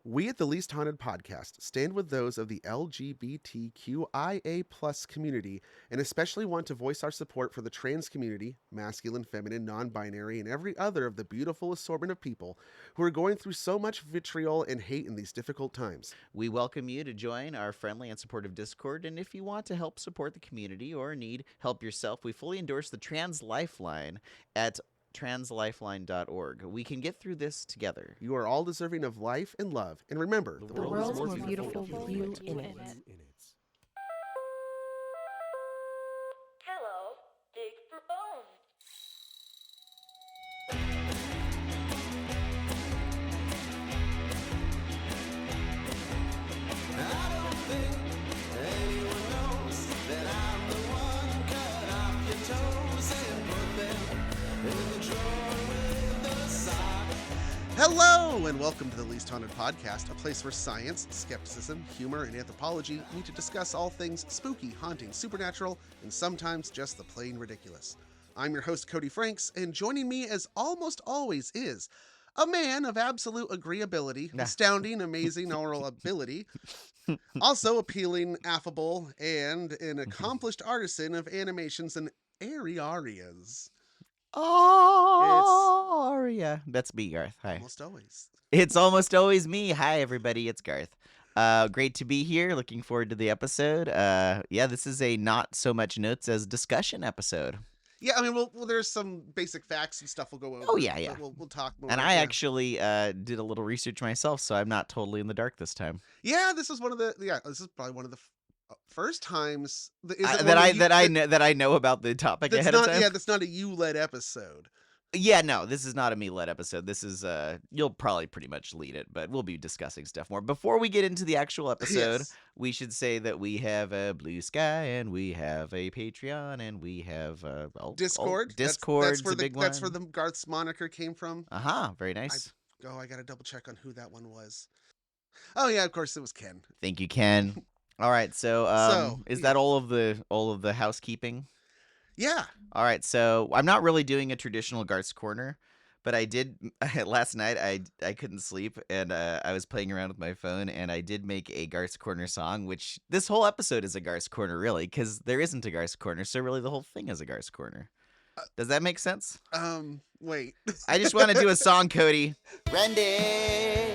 We at the Least Haunted Podcast stand with those of the LGBTQIA+ community and especially want to voice our support for the trans community, masculine, feminine, non-binary, and every other of the beautiful assortment of people who are going through so much vitriol and hate in these difficult times. We welcome you to join our friendly and supportive Discord, and if you want to help support the community or need help yourself, we fully endorse the Trans Lifeline at translifeline.org. We can get through this together. You are all deserving of life and love, and remember, The world's more beautiful with you in it. Hello, dig for bones. Hello, and welcome to the Least Haunted Podcast, a place where science, skepticism, humor, and anthropology meet to discuss all things spooky, haunting, supernatural, and sometimes just the plain ridiculous. I'm your host, Cody Franks, and joining me as almost always is a man of absolute agreeability, astounding, amazing oral ability, also appealing, affable, and an accomplished artisan of animations and airy arias. Oh, Aria. That's me, Garth. Hi. Almost always. It's almost always me. Hi, everybody. It's Garth. Great to be here. Looking forward to the episode. This is a not so much notes as discussion episode. Yeah, I mean, well, there's some basic facts and stuff we'll go over. Oh, yeah. We'll talk more. And I actually did a little research myself, so I'm not totally in the dark this time. Yeah, this is probably one of the first times that I know about the topic ahead of time. Yeah, that's not a you-led episode. Yeah, no, this is not a me-led episode. This is you'll probably pretty much lead it, but we'll be discussing stuff more. Before we get into the actual episode, we should say that we have a Blue Sky and we have a Patreon and we have Discord. Discord's that's a big one. That's where the Garth's moniker came from. Very nice. I gotta double check on who that one was. Oh yeah, of course it was Ken. Thank you, Ken. All right, so is that all of the housekeeping? Yeah. All right, so I'm not really doing a traditional Garth's Corner, but I did last night. I couldn't sleep, and I was playing around with my phone, and I did make a Garth's Corner song, which this whole episode is a Garth's Corner, really, because there isn't a Garth's Corner, so really the whole thing is a Garth's Corner. Does that make sense? Wait. I just want to do a song, Cody. Randy.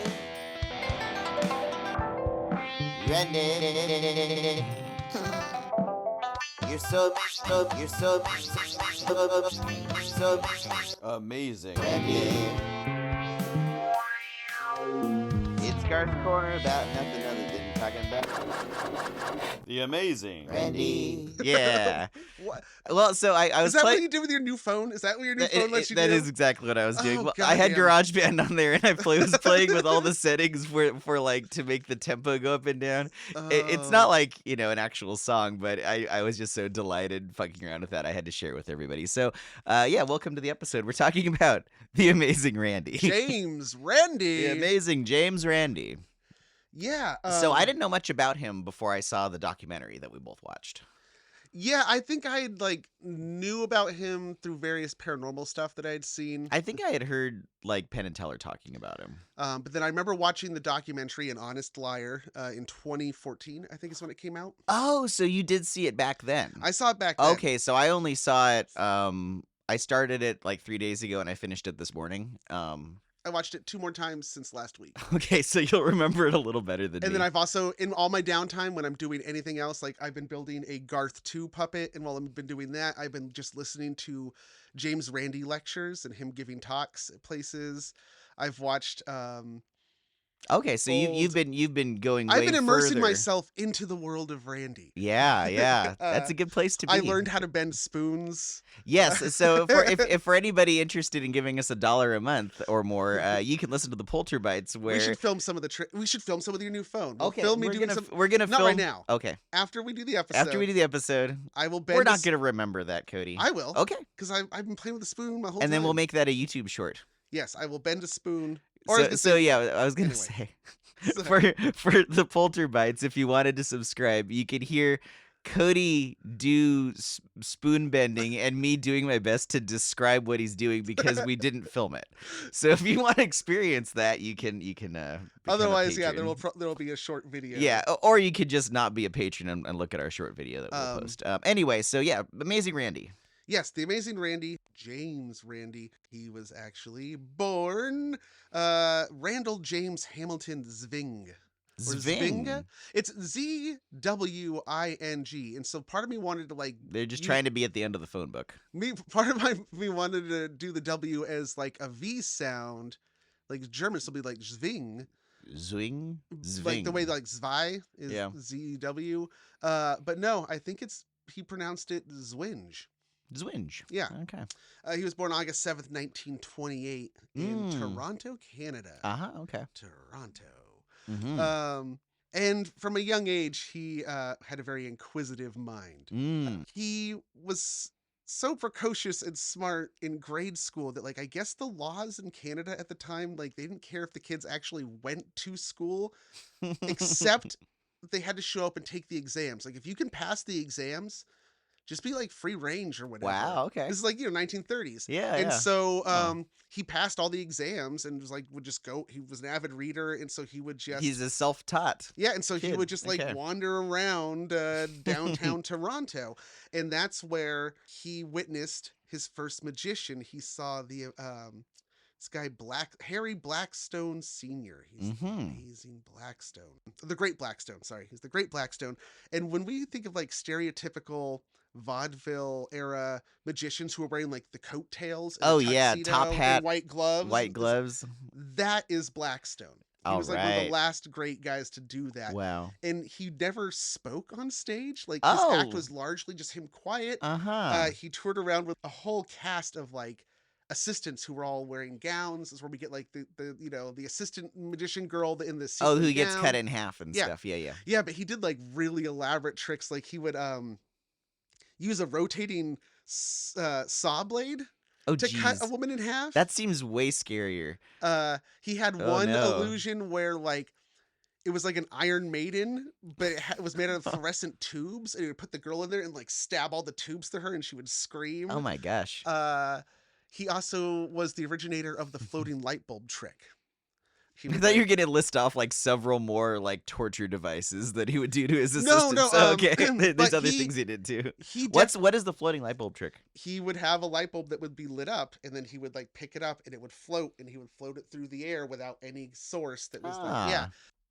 You're so amazing. It's Garth's Corner about nothing other than talking about the amazing Randy. Yeah. What? Well, so I was. Is that what you do with your new phone? Is that what your new phone lets you do? That is exactly what I was doing. Oh, well, God I had damn. GarageBand on there, and I was playing with all the settings for like to make the tempo go up and down. It's not like an actual song, but I was just so delighted fucking around with that. I had to share it with everybody. So, welcome to the episode. We're talking about the amazing Randy. James Randi. The amazing James Randi. Yeah. So I didn't know much about him before I saw the documentary that we both watched. Yeah, I think I knew about him through various paranormal stuff that I had seen. I think I had heard Penn and Teller talking about him. But then I remember watching the documentary An Honest Liar in 2014, I think is when it came out. Oh, so you did see it back then? I saw it back then. Okay, so I only saw it, I started it 3 days ago and I finished it this morning. I watched it 2 more times since last week. Okay, so you'll remember it a little better than me. And then I've also, in all my downtime when I'm doing anything else, I've been building a Garth 2 puppet, and while I've been doing that, I've been just listening to James Randi lectures and him giving talks at places. I've watched okay, so you've been going way I've been immersing further. myself into the world of Randy. Yeah. That's a good place to be. I learned how to bend spoons. Yes, so if for anybody interested in giving us $1 a month or more, you can listen to the Polterbites. Where we should film some of we should film some with your new phone. Okay, film me we're doing gonna, some. we're gonna not film right now. Okay, after we do the episode. After we do the episode, I will bend. We're not gonna remember that, Cody. I will. Okay, because I've been playing with the spoon my whole time. And then we'll make that a YouTube short. Yes, I will bend a spoon. So yeah, I was gonna say. For the Polterbites, if you wanted to subscribe, you could hear Cody do spoon bending and me doing my best to describe what he's doing because we didn't film it. So if you want to experience that, you can become a Otherwise, yeah, patron. there will be a short video. Yeah, or you could just not be a patron and look at our short video that we'll post. Anyway, so yeah, Amazing Randy. Yes, the Amazing Randy, James Randi. He was actually born Randall James Hamilton Zwing. Or Zwinga? It's Zwing, and so part of me wanted to like. They're just trying to be at the end of the phone book. Part of me wanted to do the W as like a V sound, like German, so it'll be like Zwing. Zwing, Like the way like Zwei is ZW. But no, I think he pronounced it Zwinge. Zwinge. Yeah. Okay. He was born August 7th, 1928 in Toronto, Canada. Okay. Toronto. Mm-hmm. And from a young age, he had a very inquisitive mind. He was so precocious and smart in grade school that, like, I guess the laws in Canada at the time, like, they didn't care if the kids actually went to school, except they had to show up and take the exams. Like, if you can pass the exams, just be like free range or whatever. Wow, okay. This is like, 1930s. Yeah, and yeah. so he passed all the exams and was like, would just go. He was an avid reader, and so he would just. He's a self-taught. Yeah, and so kid. he would just like wander around downtown Toronto, and that's where he witnessed his first magician. He saw the this guy Harry Blackstone Sr. He's the amazing Blackstone, the Great Blackstone. Sorry, he's the Great Blackstone. And when we think of like stereotypical vaudeville era magicians who are wearing like the coattails, and top hat, and white gloves, that is Blackstone. He was like one of the last great guys to do that. Wow. And he never spoke on stage. Like his act was largely just him quiet. He toured around with a whole cast of like assistants who were all wearing gowns. This is where we get like the assistant magician girl in the who gets cut in half and stuff. Yeah, but he did like really elaborate tricks. Like he would use a rotating saw blade to cut a woman in half. That seems way scarier. He had one illusion where like it was like an Iron Maiden, but it was made out of fluorescent tubes, and he would put the girl in there and like stab all the tubes through her, and she would scream. Oh my gosh. He also was the originator of the floating light bulb trick. I thought you were going to list off like several more like torture devices that he would do to his assistants. No. Okay, there's other things he did too. What is the floating light bulb trick? He would have a light bulb that would be lit up, and then he would like pick it up, and it would float, and he would float it through the air without any source that was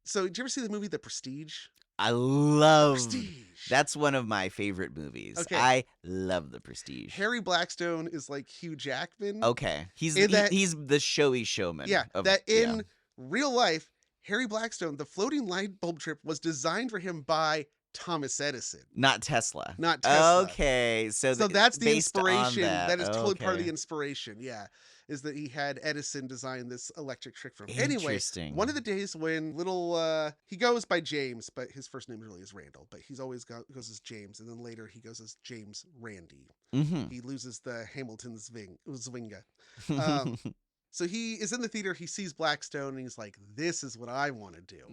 So did you ever see the movie The Prestige? I love Prestige. That's one of my favorite movies. Okay. I love The Prestige. Harry Blackstone is like Hugh Jackman. Okay. He's the showy showman. Yeah. In real life, Harry Blackstone, the floating light bulb trick was designed for him by Thomas Edison. Not Tesla. Okay. So that's the inspiration. That is totally part of the Okay. inspiration. Yeah. Is that he had Edison design this electric trick for him. Anyway, one of the days when he goes by James, but his first name really is Randall, but he's always goes as James, and then later he goes as James Randi. He loses the Hamilton Zwinga. So he is in the theater, he sees Blackstone, and he's like, this is what I want to do.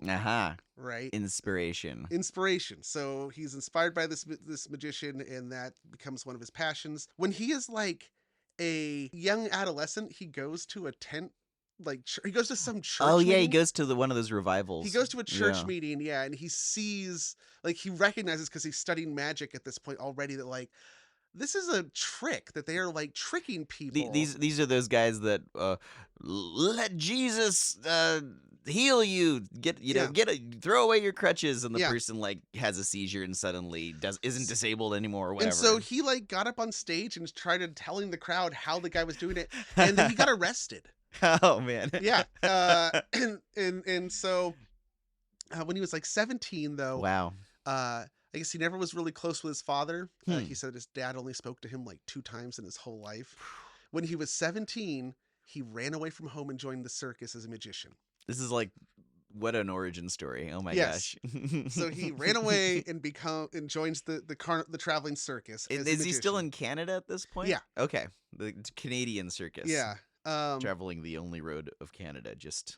Right? Inspiration. So he's inspired by this magician, and that becomes one of his passions. When he is like a young adolescent, he goes to a tent, like he goes to some church meeting. He goes to one of those revivals. He goes to a church meeting, and he sees, like, he recognizes, because he's studying magic at this point already, that like this is a trick, that they are like tricking people. These are those guys that let Jesus heal you. Throw away your crutches, and the person like has a seizure and suddenly isn't disabled anymore or whatever. And so he like got up on stage and tried telling the crowd how the guy was doing it, and then he got arrested. Oh man. Yeah. And so when he was like 17 though. Wow. I guess he never was really close with his father. He said his dad only spoke to him like 2 times in his whole life. When he was 17, he ran away from home and joined the circus as a magician. This is like, what an origin story. Oh my gosh. So he ran away and joins the traveling circus. Is he still in Canada at this point? Yeah. Okay. The Canadian circus. Yeah. Traveling the only road of Canada, just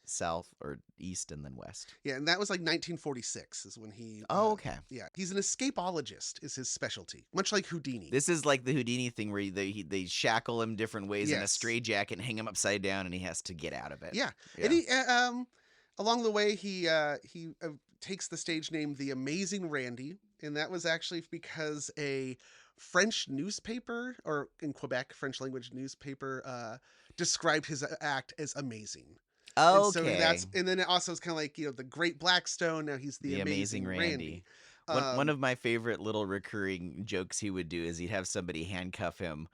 south or east and then west. Yeah, and that was like 1946 is when he. Oh, okay. Yeah, he's an escapologist is his specialty, much like Houdini. This is like the Houdini thing where they shackle him different ways in a Yes. straitjacket and hang him upside down, and he has to get out of it. Yeah, Yeah. and he along the way he takes the stage name The Amazing Randy, and that was actually because a French newspaper, or in Quebec, French language newspaper, described his act as amazing. Oh, And so okay. and then it also is kind of like, the Great Blackstone. Now he's the Amazing Randy. One of my favorite little recurring jokes he would do is he'd have somebody handcuff him.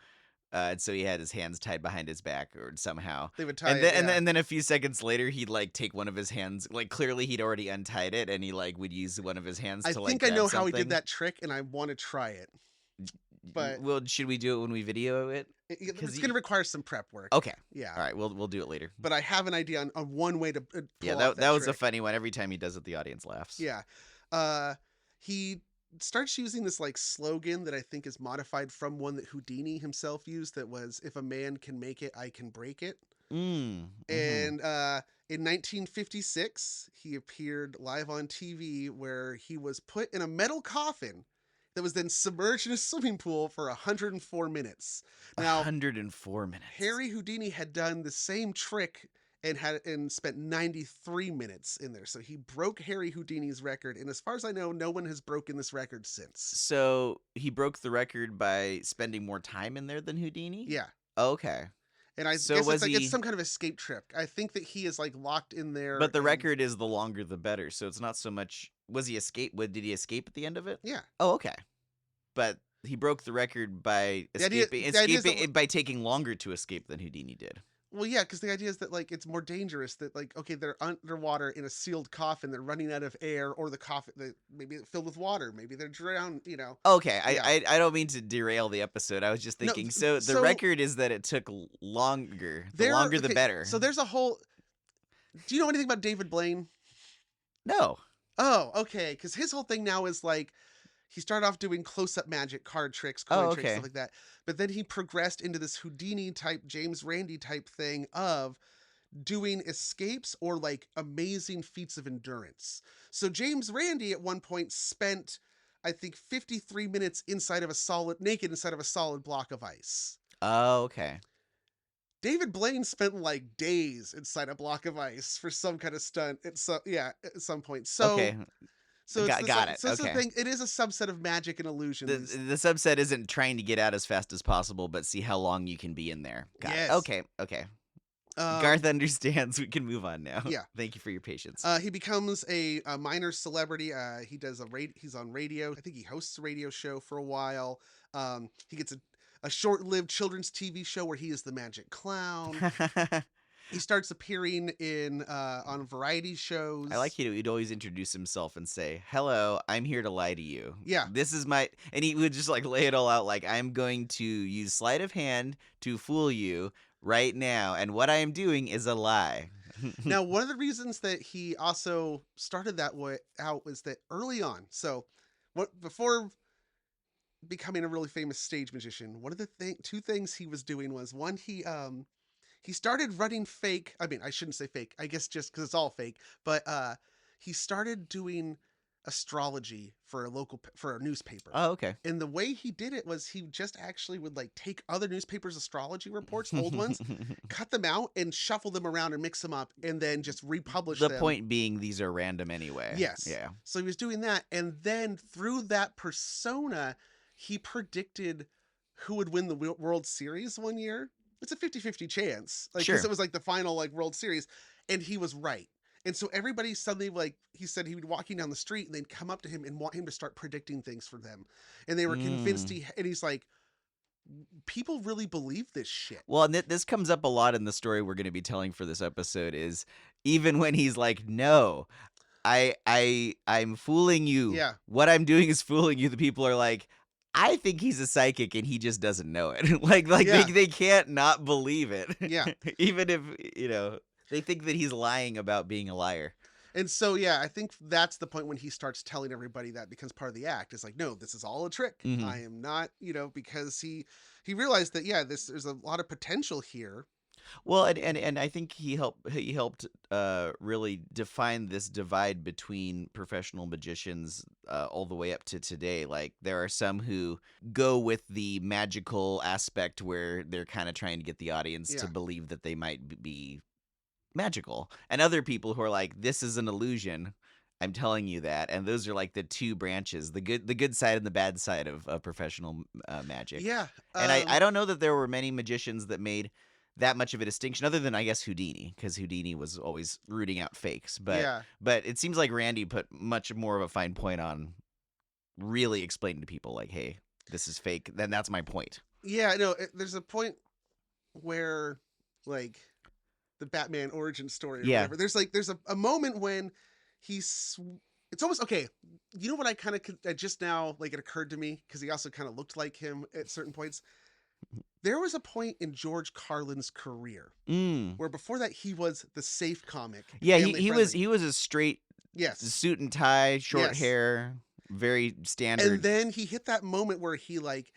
And so he had his hands tied behind his back or somehow. They would tie And it, then, yeah. and then a few seconds later, he'd like take one of his hands. Like clearly he'd already untied it, and he like would use one of his hands I to like think I grab know how he something. did that trick, and I want to try it. But Well, should we do it when we video it? it's 'Cause going to require some prep work. Okay. Yeah. All right. We'll do it later. But I have an idea on one way to pull Yeah, off that was a trick. funny one. Every time he does it, the audience laughs. Yeah. He starts using this like slogan that I think is modified from one that Houdini himself used, that was, "If a man can make it, I can break it." Mm. And in 1956, he appeared live on TV where he was put in a metal coffin that was then submerged in a swimming pool for 104 minutes. Now, 104 minutes. Harry Houdini had done the same trick and spent 93 minutes in there. So he broke Harry Houdini's record, and as far as I know, no one has broken this record since. So he broke the record by spending more time in there than Houdini? Yeah. Okay. And I So guess was it's he- some kind of escape trick. I think that he is like locked in there. But the and- record is the longer the better. So it's not so much. Was he escape? Did he escape at the end of it? Yeah. Oh, okay. But he broke the record by The idea- escaping, the idea is that- escaping by taking longer to escape than Houdini did. Well, yeah, because the idea is that like it's more dangerous, that like, okay, they're underwater in a sealed coffin, they're running out of air, or the coffin maybe it's filled with water, maybe they're drowned, Okay, Yeah. I don't mean to derail the episode. I was just No, thinking. So the so- record is that it took longer. The longer, the okay, better. So there's a whole. Do you know anything about David Blaine? No. Oh, okay, because his whole thing now is like, he started off doing close-up magic, card tricks, coin tricks, okay. stuff like that. But then he progressed into this Houdini type, James Randi type thing of doing escapes or like amazing feats of endurance. So James Randi at one point spent, I think, 53 minutes naked inside of a solid block of ice. Oh, okay. David Blaine spent like days inside a block of ice for some kind of stunt. At some point. So Okay. So Got it. So it's the Okay. thing. It is a subset of magic and illusions. The subset isn't trying to get out as fast as possible, but see how long you can be in there. Got Yes. it. Okay. Garth understands. We can move on now. Yeah. Thank you for your patience. He becomes a minor celebrity. He's on radio. I think he hosts a radio show for a while. He gets a short-lived children's TV show where he is the magic clown. He starts appearing on variety shows. I like he'd always introduce himself and say, "Hello, I'm here to lie to you." Yeah. This is my, and he would just like lay it all out. Like, I'm going to use sleight of hand to fool you right now, and what I am doing is a lie. Now, one of the reasons that he also started that way out was that early on, before becoming a really famous stage magician, one of the two things he was doing was, one, he started running fake. I mean, I shouldn't say fake. I guess just because it's all fake. But he started doing astrology for a newspaper. Oh, okay. And the way he did it was he just actually would like take other newspapers' astrology reports, old ones, cut them out and shuffle them around and mix them up, and then just republish The them. point being, these are random anyway. Yes. Yeah. So he was doing that, and then through that persona, he predicted who would win the World Series one year. It's a 50-50 chance. Like, Sure. because it was like the final like World Series, and he was right. And so everybody suddenly, like, he said he would be walking down the street and they'd come up to him and want him to start predicting things for them. And they were convinced and he's like, people really believe this shit. Well, and this comes up a lot in the story we're going to be telling for this episode, is even when he's like, "No, I'm fooling you. Yeah. What I'm doing is fooling you." The people are like, "I think he's a psychic and he just doesn't know it." like Yeah. they can't not believe it. Yeah. Even if, they think that he's lying about being a liar. And so, yeah, I think that's the point when he starts telling everybody that becomes part of the act. It's like, no, this is all a trick. Mhm. I am not, because he realized that, yeah, there's a lot of potential here. Well, and I think he helped really define this divide between professional magicians all the way up to today. Like there are some who go with the magical aspect where they're kind of trying to get the audience to Yeah. believe that they might be magical, and other people who are like, this is an illusion. I'm telling you that. And those are like the two branches, the good side and the bad side of professional magic. Yeah. And I don't know that there were many magicians that made that much of a distinction, other than I guess Houdini, because Houdini was always rooting out fakes. Yeah. But it seems like Randy put much more of a fine point on really explaining to people like, hey, this is fake. Then that's my point. Yeah, no, there's a point where, like, the Batman origin story or Yeah. whatever, there's a moment when it's almost, okay, you know what I kind of, just now, like, it occurred to me, because he also kind of looked like him at certain points. There was a point in George Carlin's career where before that he was the safe comic. Yeah, family he friendly. was a straight Yes. suit and tie, short Yes. hair, very standard. And then he hit that moment where he like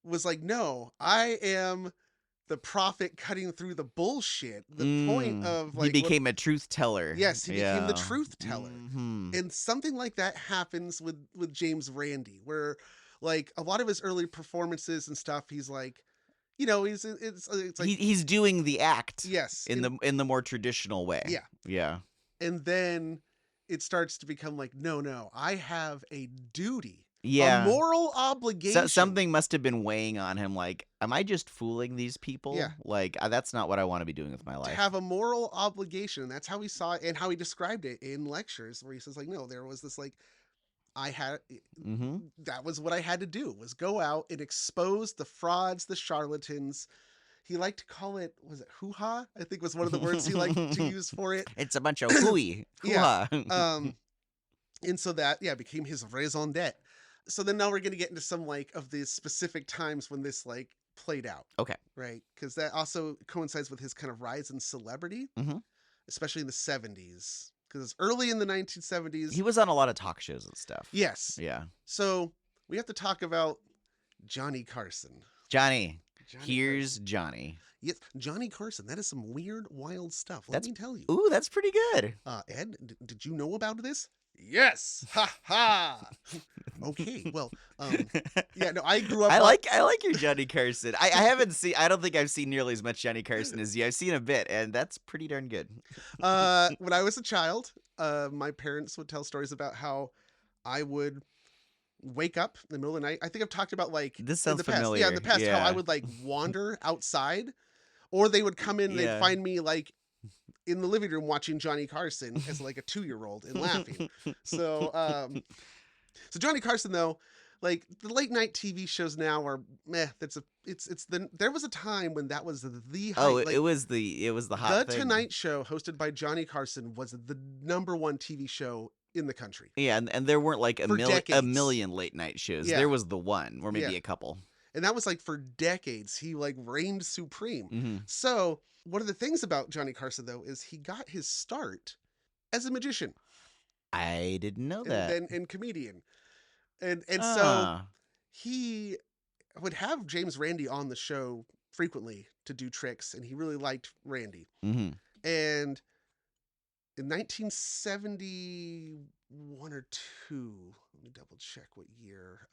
was like, no, I am the prophet cutting through the bullshit. The point of like he became a truth teller. yes, he became the Yeah. truth teller. Mhm. And something like that happens with James Randi, where like a lot of his early performances and stuff, he's like, you know, it's like He's doing the act. yes, In the more traditional way. Yeah. Yeah. and then it starts to become like, no, I have a duty, Yeah. a moral obligation. Something must have been weighing on him. Like, am I just fooling these people? Yeah. Like, that's not what I want to be doing with my to life. have a moral obligation. And that's how he saw it and how he described it in lectures, where he says like, no, there was this like, I had, Mm-hmm. that was what I had to do, was go out and expose the frauds, the charlatans. He liked to call it, was it hoo-ha? I think was one of the words he liked to use for it. It's a bunch of hooey. Yeah. Hoo-ha. And so that, yeah, became his raison d'etre. So then now we're going to get into some like of the specific times when this like played out. Okay. Right. Because that also coincides with his kind of rise in celebrity, Mhm. especially in the 70s. Because it's early in the 1970s. He was on a lot of talk shows and stuff. Yes. Yeah. So we have to talk about Johnny Carson. Johnny. Johnny Here's Carson. Johnny. Yes, Johnny Carson. That is some weird, wild stuff. Let That's- me tell you. Ooh, that's pretty good. Ed, did you know about this? Yes. Ha ha. Okay. Well, yeah, no, I grew up. I like your Johnny Carson. I haven't seen. I don't think I've seen nearly as much Johnny Carson as you. I've seen a bit, and that's pretty darn good. When I was a child, my parents would tell stories about how I would wake up in the middle of the night. I think I've talked about like This in sounds the past. familiar. Yeah, in the past, how Yeah. I would like wander outside, or they would come in and Yeah. they'd find me like in the living room watching Johnny Carson as like a 2-year-old and laughing. So, so Johnny Carson though, like the late night TV shows now are meh. There was a time when that was the height. Oh, like, it was the hot the thing. Tonight Show, hosted by Johnny Carson, was the #1 TV show in the country. Yeah, and there weren't like a For decades. million late night shows. Yeah. There was the one, or maybe Yeah. a couple. And that was like for decades. He like reigned supreme. Hmm. So one of the things about Johnny Carson though is he got his start as a magician I didn't know and that. then and comedian. And so Ah. he would have James Randi on the show frequently to do tricks, and he really liked Randy. Mhm. And in 1971 or 2, let me double check what year.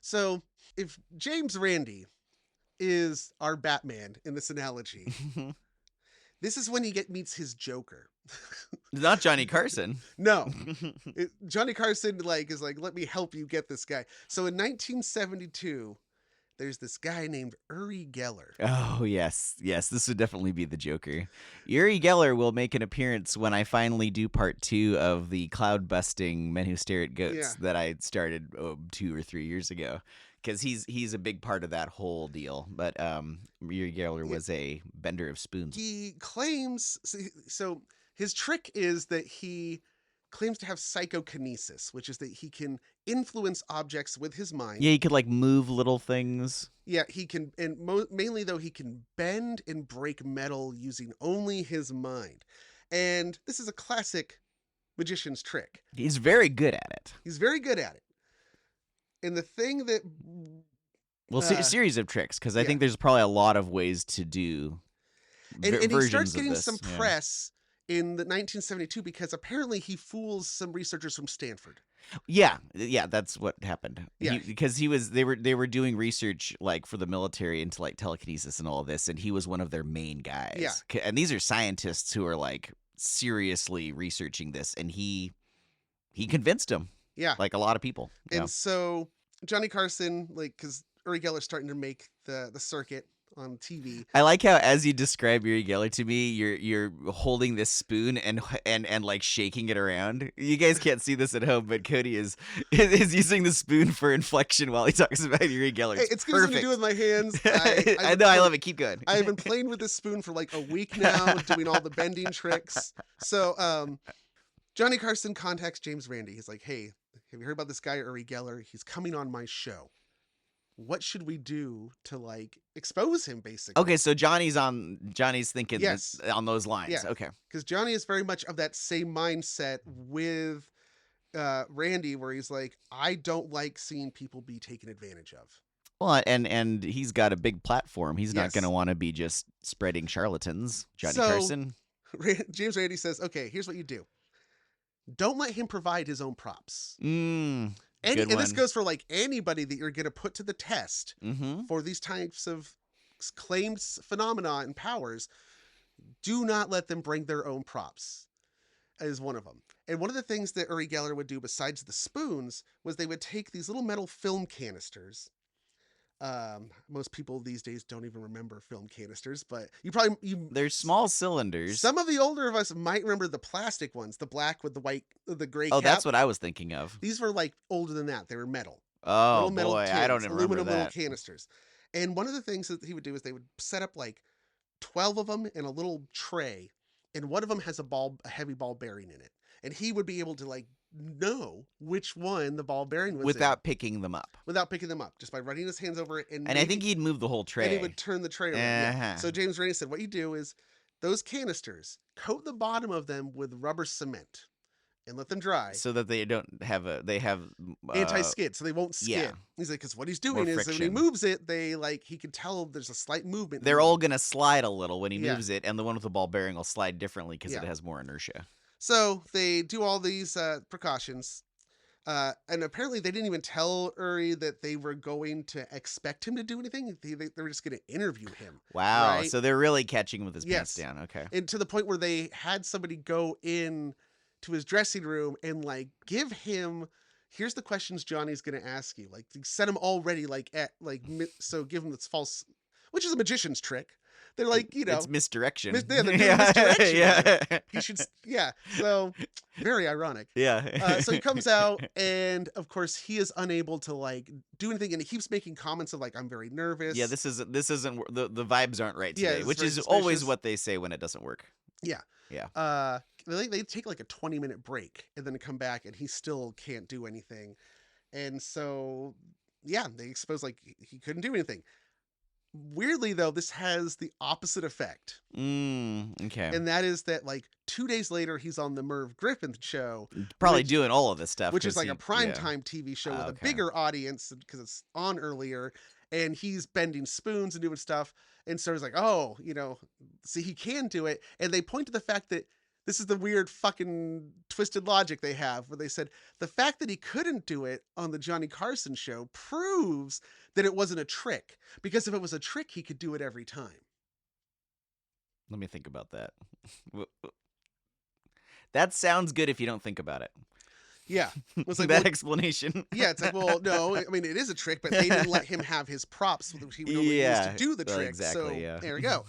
So if James Randi is our Batman in this analogy, this is when he meets his Joker. Not Johnny Carson. No, Johnny Carson is like, let me help you get this guy. So in 1972, there's this guy named Uri Geller. Oh, yes. Yes, this would definitely be the Joker. Uri Geller will make an appearance when I finally do part 2 of the cloud busting Men Who Stare at Goats Yeah. that I started 2 or 3 years ago. Because he's a big part of that whole deal. But Uri Geller was a bender of spoons. He claims, so his trick is that he claims to have psychokinesis, which is that he can influence objects with his mind. Yeah, he could like move little things. Yeah, he can, and mainly though, he can bend and break metal using only his mind. And this is a classic magician's trick. He's very good at it. He's very good at it. And the thing that, Well, Uh, series of tricks, because I yeah. think there's probably a lot of ways to do And he starts versions of getting this. some Yeah. press in the 1972 because apparently he fools some researchers from Stanford. Yeah, that's what happened. Yeah. Because they were doing research like for the military into like telekinesis and all of this, and he was one of their main guys. Yeah. And these are scientists who are like seriously researching this, and he convinced them. Yeah. Like a lot of people. And so Johnny Carson, like, because Uri Geller's starting to make the circuit on TV. I like how, as you describe Uri Geller to me, you're holding this spoon and like shaking it around. You guys can't see this at home, but Cody is using the spoon for inflection while he talks about Uri Geller. It's good to do with my hands. I know, I love it. Keep going. I've been playing with this spoon for like a week now, doing all the bending tricks. So Johnny Carson contacts James Randi. He's like, hey, have you heard about this guy, Uri Geller? He's coming on my show. What should we do to like expose him, basically? Okay, so Johnny's thinking Yes. on those lines. Yeah. Okay. Because Johnny is very much of that same mindset with Randy, where he's like, I don't like seeing people be taken advantage of. Well, and he's got a big platform. He's not Yes. going to want to be just spreading charlatans. Johnny So- Carson. James Randi says, okay, here's what you do. Don't let him provide his own props. Good And this one. goes for like anybody that you're going to put to the test Mm-hmm. for these types of claimed phenomena and powers. Do not let them bring their own props, is one of them. And one of the things that Uri Geller would do besides the spoons was they would take these little metal film canisters. Most people these days don't even remember film canisters, but They're small cylinders. some of the older of us might remember the plastic ones, the black with the gray Oh, cap. that's what I was thinking of. These were like older than that. They were metal. Oh Little metal boy, I tins, don't even remember aluminum little that. canisters. And one of the things that he would do is they would set up like 12 of them in a little tray, and one of them has a heavy ball bearing in it. And he would be able to like know which one the ball bearing was Without picking them up. without picking them up, just by running his hands over it. And And I think he'd move the whole tray. and he would turn the tray around. Yeah. Uh-huh. So James Randi said, what you do is those canisters, coat the bottom of them with rubber cement and let them dry. So that they have Anti-skid, so they won't skid. yeah. He's like, because what he's doing is when he friction. moves it, he can tell there's a slight movement. They're all gonna slide a little when he Yeah. moves it, and the one with the ball bearing will slide differently because Yeah. it has more inertia. So they do all these precautions. And apparently they didn't even tell Uri that they were going to expect him to do anything. They were just going to interview him. Wow. Right? So they're really catching him with his pants Yes. down. Okay. And to the point where they had somebody go in to his dressing room and like give him, here's the questions Johnny's going to ask you. Like set him already so give him this false, which is a magician's trick. They're like, It's misdirection. they're doing misdirection. Yeah. He should, yeah. So very ironic. Yeah. So he comes out, and of course he is unable to like do anything, and he keeps making comments of like, "I'm very nervous." Yeah, this isn't the vibes aren't right Yeah, today, it's which very is always suspicious. what they say when it doesn't work. They take like a 20-minute break and then come back, and he still can't do anything, and so yeah, they expose like he couldn't do anything. Weirdly though, this has the opposite effect, Okay. and that is that like 2 days later he's on the Merv Griffin show, Probably which- doing all of this stuff, which is 'cause like he- a prime yeah. time TV show with a Okay. bigger audience because it's on earlier, and he's bending spoons and doing stuff. And so it's like, oh, see, he can do it. And they point to the fact that this is the weird fucking twisted logic they have where they said the fact that he couldn't do it on the Johnny Carson show proves that it wasn't a trick, because if it was a trick, he could do it every time. Let me think about that. That sounds good if you don't think about it. Yeah. It's like, that well, explanation. yeah, it's like, well, no, I mean, it is a trick, but they didn't let him have his props, which he would only use to do the well, trick. exactly, So yeah. there we go.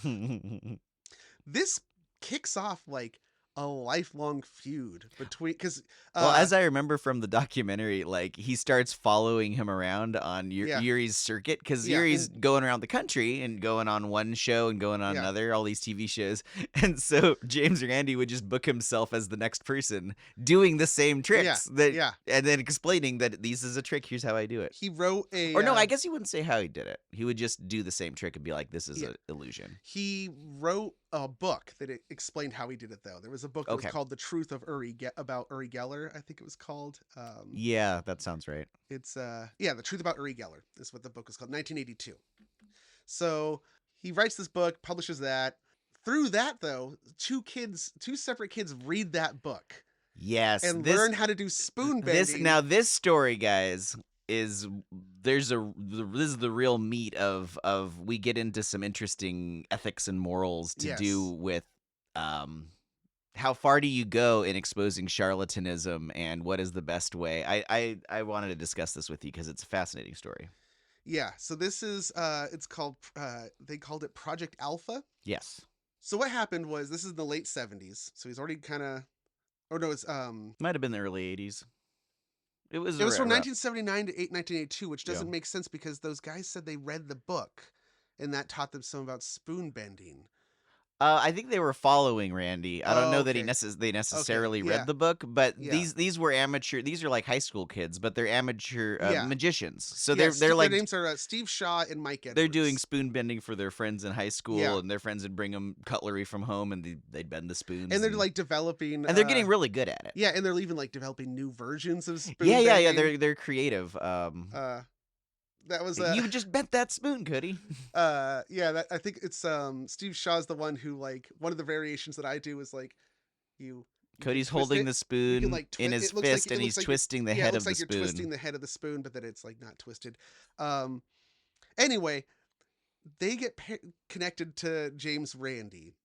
This kicks off like a lifelong feud between, because Well, as I remember from the documentary, like he starts following him around on Yeah. Yuri's circuit, because Yeah, Yuri's going around the country and going on one show and going on Yeah. another, all these TV shows, and so James Randi would just book himself as the next person doing the same tricks yeah. and then explaining that this is a trick. Here's how I do it. He wrote a, Or no, I guess he wouldn't say how he did it. He would just do the same trick and be like, "This is Yeah. an illusion." he wrote a book that explained how he did it, though. There was a book that Okay. was called The Truth of about Uri Geller, I think it was called. Yeah, that sounds right. It's The Truth About Uri Geller is what the book was called, 1982. So he writes this book, publishes that. through that though, two separate kids read that book Yes, and this learn how to do spoon bending. this story, guys, is this is the real meat of we get into some interesting ethics and morals to Yes. do with how far do you go in exposing charlatanism and what is the best way. I wanted to discuss this with you because it's a fascinating story. Yeah, so this is it's called they called it Project Alpha. Yes. So what happened was, this is the late 70s, so he's already kind of, or no, it's Might have been the early 80s. It was from around- 1979 to 1982, which doesn't Yeah. make sense because those guys said they read the book and that taught them some about spoon bending. I think they were following Randy. I don't know that Okay. they necessarily yeah. read the book, but Yeah. these were amateur. These are like high school kids, but they're amateur Yeah. magicians. So Yes, they're like their names are Steve Shaw and Mike Edwards. they're doing spoon bending for their friends in high school, Yeah. and their friends would bring them cutlery from home, and they'd bend the spoons. and they're like developing, and they're getting really good at it. yeah, and they're even like developing new versions of spoon Yeah. bending. They're creative. That was You just bent that spoon, Cody. yeah, I think it's Steve Shaw's the one who, like, one of the variations that I do is like you Cody's twist holding it, the you spoon can, like, in his it looks like- fist, it and looks he's like twisting the yeah, head it of looks the like spoon. you're twisting the head of the spoon, but that it's like not twisted. Anyway, they get connected to James Randi,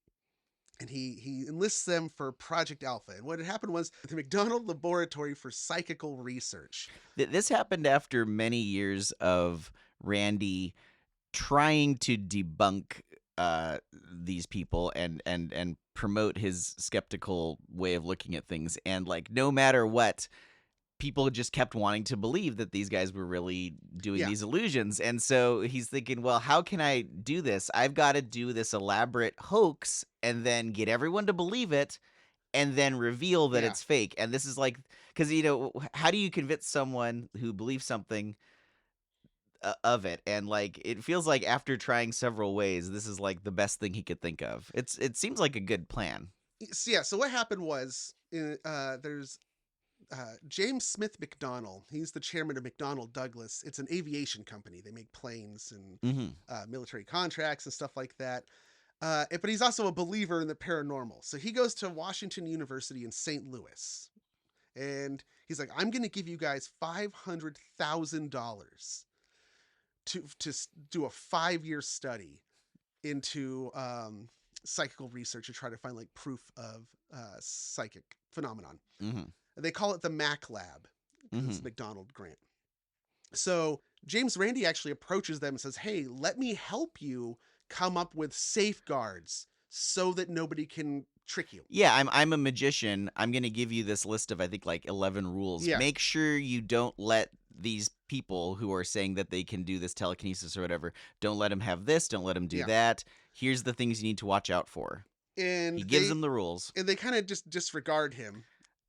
and he enlists them for Project Alpha. And what had happened was the McDonald Laboratory for Psychical Research. This happened after many years of Randy trying to debunk these people and promote his skeptical way of looking at things, and like no matter what, people just kept wanting to believe that these guys were really doing Yeah. these illusions. And so he's thinking, well, how can I do this? I've got to do this elaborate hoax and then get everyone to believe it and then reveal that Yeah. it's fake. And this is like, because, how do you convince someone who believes something of it? And like, it feels like after trying several ways, this is like the best thing he could think of. It seems like a good plan. Yeah, so what happened was, there's James Smith McDonnell. He's the chairman of McDonnell Douglas. It's an aviation company. They make planes and Mm-hmm. military contracts and stuff like that. But he's also a believer in the paranormal. So he goes to Washington University in St. Louis. And he's like, I'm going to give you guys $500,000 to do a 5-year study into psychical research to try to find like proof of psychic phenomenon. Mm-hmm. They call it the Mac Lab. It's Mhm. McDonald grant. So James Randi actually approaches them and says, hey, let me help you come up with safeguards so that nobody can trick you. Yeah, I'm a magician. I'm going to give you this list of, I think, like 11 rules. Yeah. Make sure you don't let these people who are saying that they can do this telekinesis or whatever, don't let them have this, don't let them do Yeah. that. Here's the things you need to watch out for. And He gives them the rules. and they kind of just disregard him,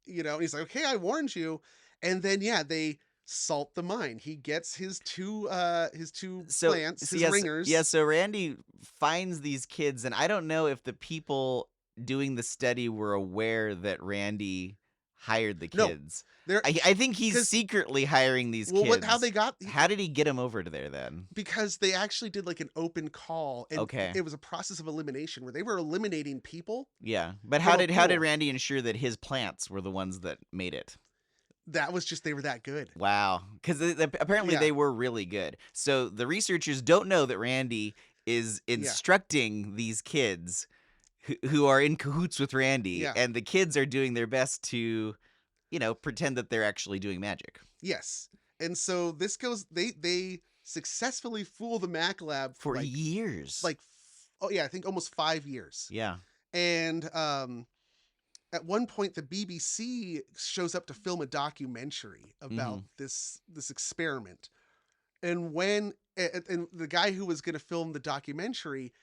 and he's like, okay, I warned you. And then, yeah, they salt the mine. He gets his two plants, his ringers. So Randy finds these kids, and I don't know if the people doing the study were aware that Randy hired the No, kids. They're, I think he's 'cause- secretly hiring these well, kids. how they got, How did he get them over to there then? because they actually did like an open call, and Okay. it was a process of elimination where they were eliminating people. Yeah, but From how a did pool. Randy ensure that his plants were the ones that made it? That was just, they were that good. Wow, because apparently Yeah. they were really good. So the researchers don't know that Randy is instructing these kids who are in cahoots with Randy, Yeah. and the kids are doing their best to, pretend that they're actually doing magic. Yes. And so this goes, they successfully fool the Mac Lab For like, years. I think almost 5 years. Yeah. And at one point, the BBC shows up to film a documentary about this experiment. And when and the guy who was going to film the documentary,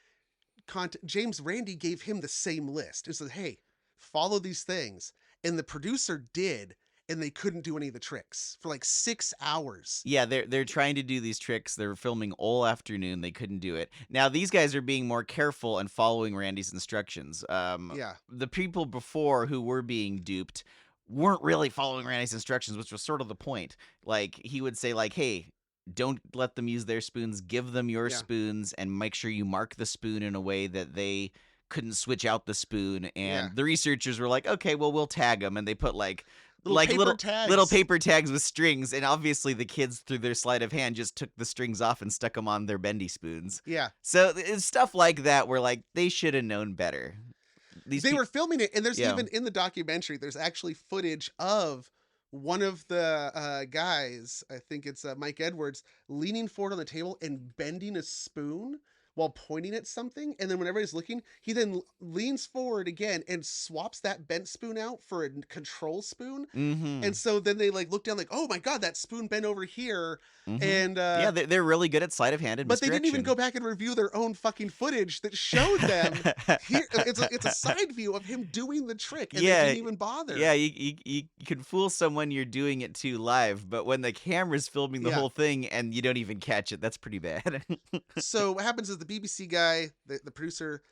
James Randi gave him the same list. It said, "Hey, follow these things." And the producer did, and they couldn't do any of the tricks for like 6 hours. Yeah, they're trying to do these tricks. They're filming all afternoon. They couldn't do it. Now these guys are being more careful and following Randy's instructions. Yeah. The people before who were being duped weren't really following Randy's instructions, which was sort of the point. Like he would say, like, "Hey, don't let them use their spoons. Give them your Yeah. spoons, and make sure you mark the spoon in a way that they couldn't switch out the spoon, and Yeah. the researchers were like, okay, well, we'll tag them, and they put like Little tags. little paper tags with strings, and obviously the kids through their sleight of hand just took the strings off and stuck them on their bendy spoons. Yeah. So it's stuff like that where like they should have known better. They were filming it, and there's Yeah. even in the documentary, there's actually footage of one of the guys, I think it's Mike Edwards, leaning forward on the table and bending a spoon while pointing at something. And then when everybody's looking, he then leans forward again and swaps that bent spoon out for a control spoon. Mm-hmm. And so then they like look down like, oh my God, that spoon bent over here. And yeah, they're really good at sleight of hand and but they didn't even misdirection. go back and review their own fucking footage that showed them. Here, it's a side view of him doing the trick, and they didn't even bother. Yeah, you can fool someone you're doing it to live, but when the camera's filming the Yeah. whole thing and you don't even catch it, that's pretty bad. So what happens is the BBC guy, the producer,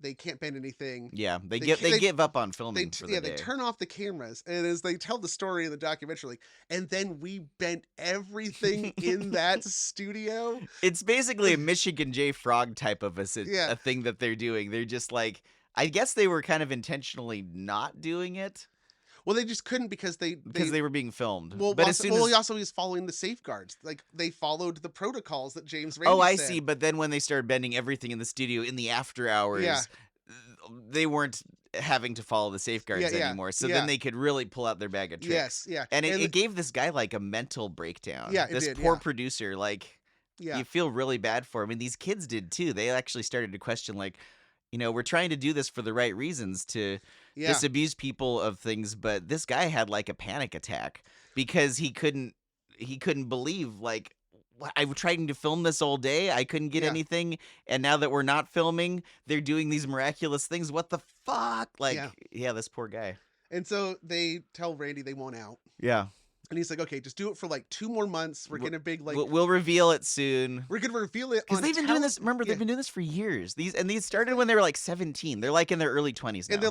they can't bend anything. Yeah, they They- give up on They filming for the day. they turn off the cameras, and as they tell the story in the documentary, like, and then we bent everything in that studio. It's basically a Michigan J. Frog type of Yeah. a thing that they're doing. They're just like, I guess they were kind of intentionally not doing it Well, they just couldn't because because they were being filmed. Well, but also, as soon well, as he also was following the safeguards. Like they followed the protocols that James Randi oh, I said. see. But then when they started bending everything in the studio in the after hours, Yeah. they weren't having to follow the safeguards Yeah, anymore. So yeah. then they could really pull out their bag of tricks. Yes, yeah, And it gave this guy like a mental breakdown. Yeah, it this did, poor yeah. producer, like yeah, you feel really bad for him. And these kids did too. They actually started to question like, we're trying to do this for the right reasons to yeah, disabuse people of things, but this guy had like a panic attack because he couldn't believe like I was trying to film this all day. I couldn't get Yeah. anything, and now that we're not filming, they're doing these miraculous things. What the fuck? Like, yeah, this poor guy. And so they tell Randy they won't out, Yeah, and he's like, "Okay, just do it for like 2 more months. We're getting a big like we'll reveal it soon. we're gonna reveal it Because on they've been doing tele- this. Remember, Yeah. they've been doing this for years. These started when they were like 17. They're like in their early 20s now. And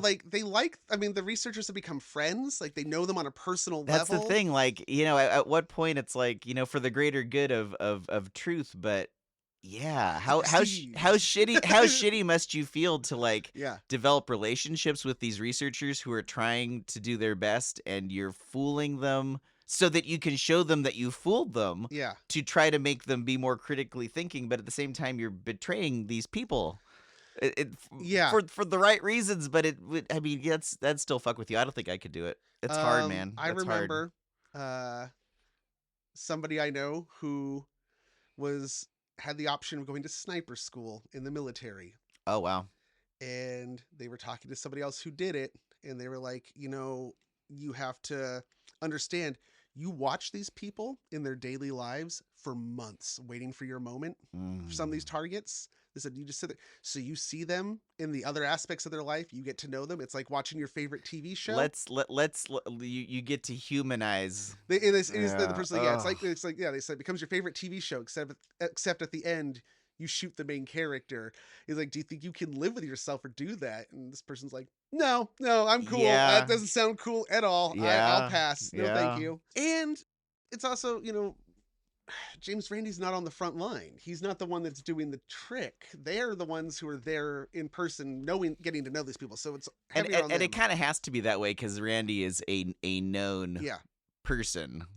I mean, the researchers have become friends. Like they know them on a personal That's level. the thing. Like, at what point it's like, for the greater good of truth. But yeah, how Prestige. shitty must you feel to like Yeah, develop relationships with these researchers who are trying to do their best, and you're fooling them so that you can show them that you fooled them yeah. to try to make them be more critically thinking, but at the same time you're betraying these people. Yeah. For the right reasons, but I mean, that'd still fuck with you. I don't think I could do it. It's hard, man. I That's hard. remember somebody I know who had the option of going to sniper school in the military, Oh wow. and they were talking to somebody else who did it, and they were like, you have to understand, you watch these people in their daily lives for months waiting for your moment for some of these targets. They said you just sit there, so you see them in the other aspects of their life. You get to know them. It's like watching your favorite TV show. You get to humanize. It is the Yeah. person. Yeah, it's like yeah. They said it becomes your favorite TV show, except at the end you shoot the main character. He's like, do you think you can live with yourself or do that? And this person's like, no, I'm cool. Yeah. That doesn't sound cool at all. I'll Yeah. pass. No, Yeah. thank you. And it's also, James Randi's not on the front line. He's not the one that's doing the trick. They're the ones who are there in person, getting to know these people. So it's heavier on And them. it kind of has to be that way because Randy is a known Yeah. person.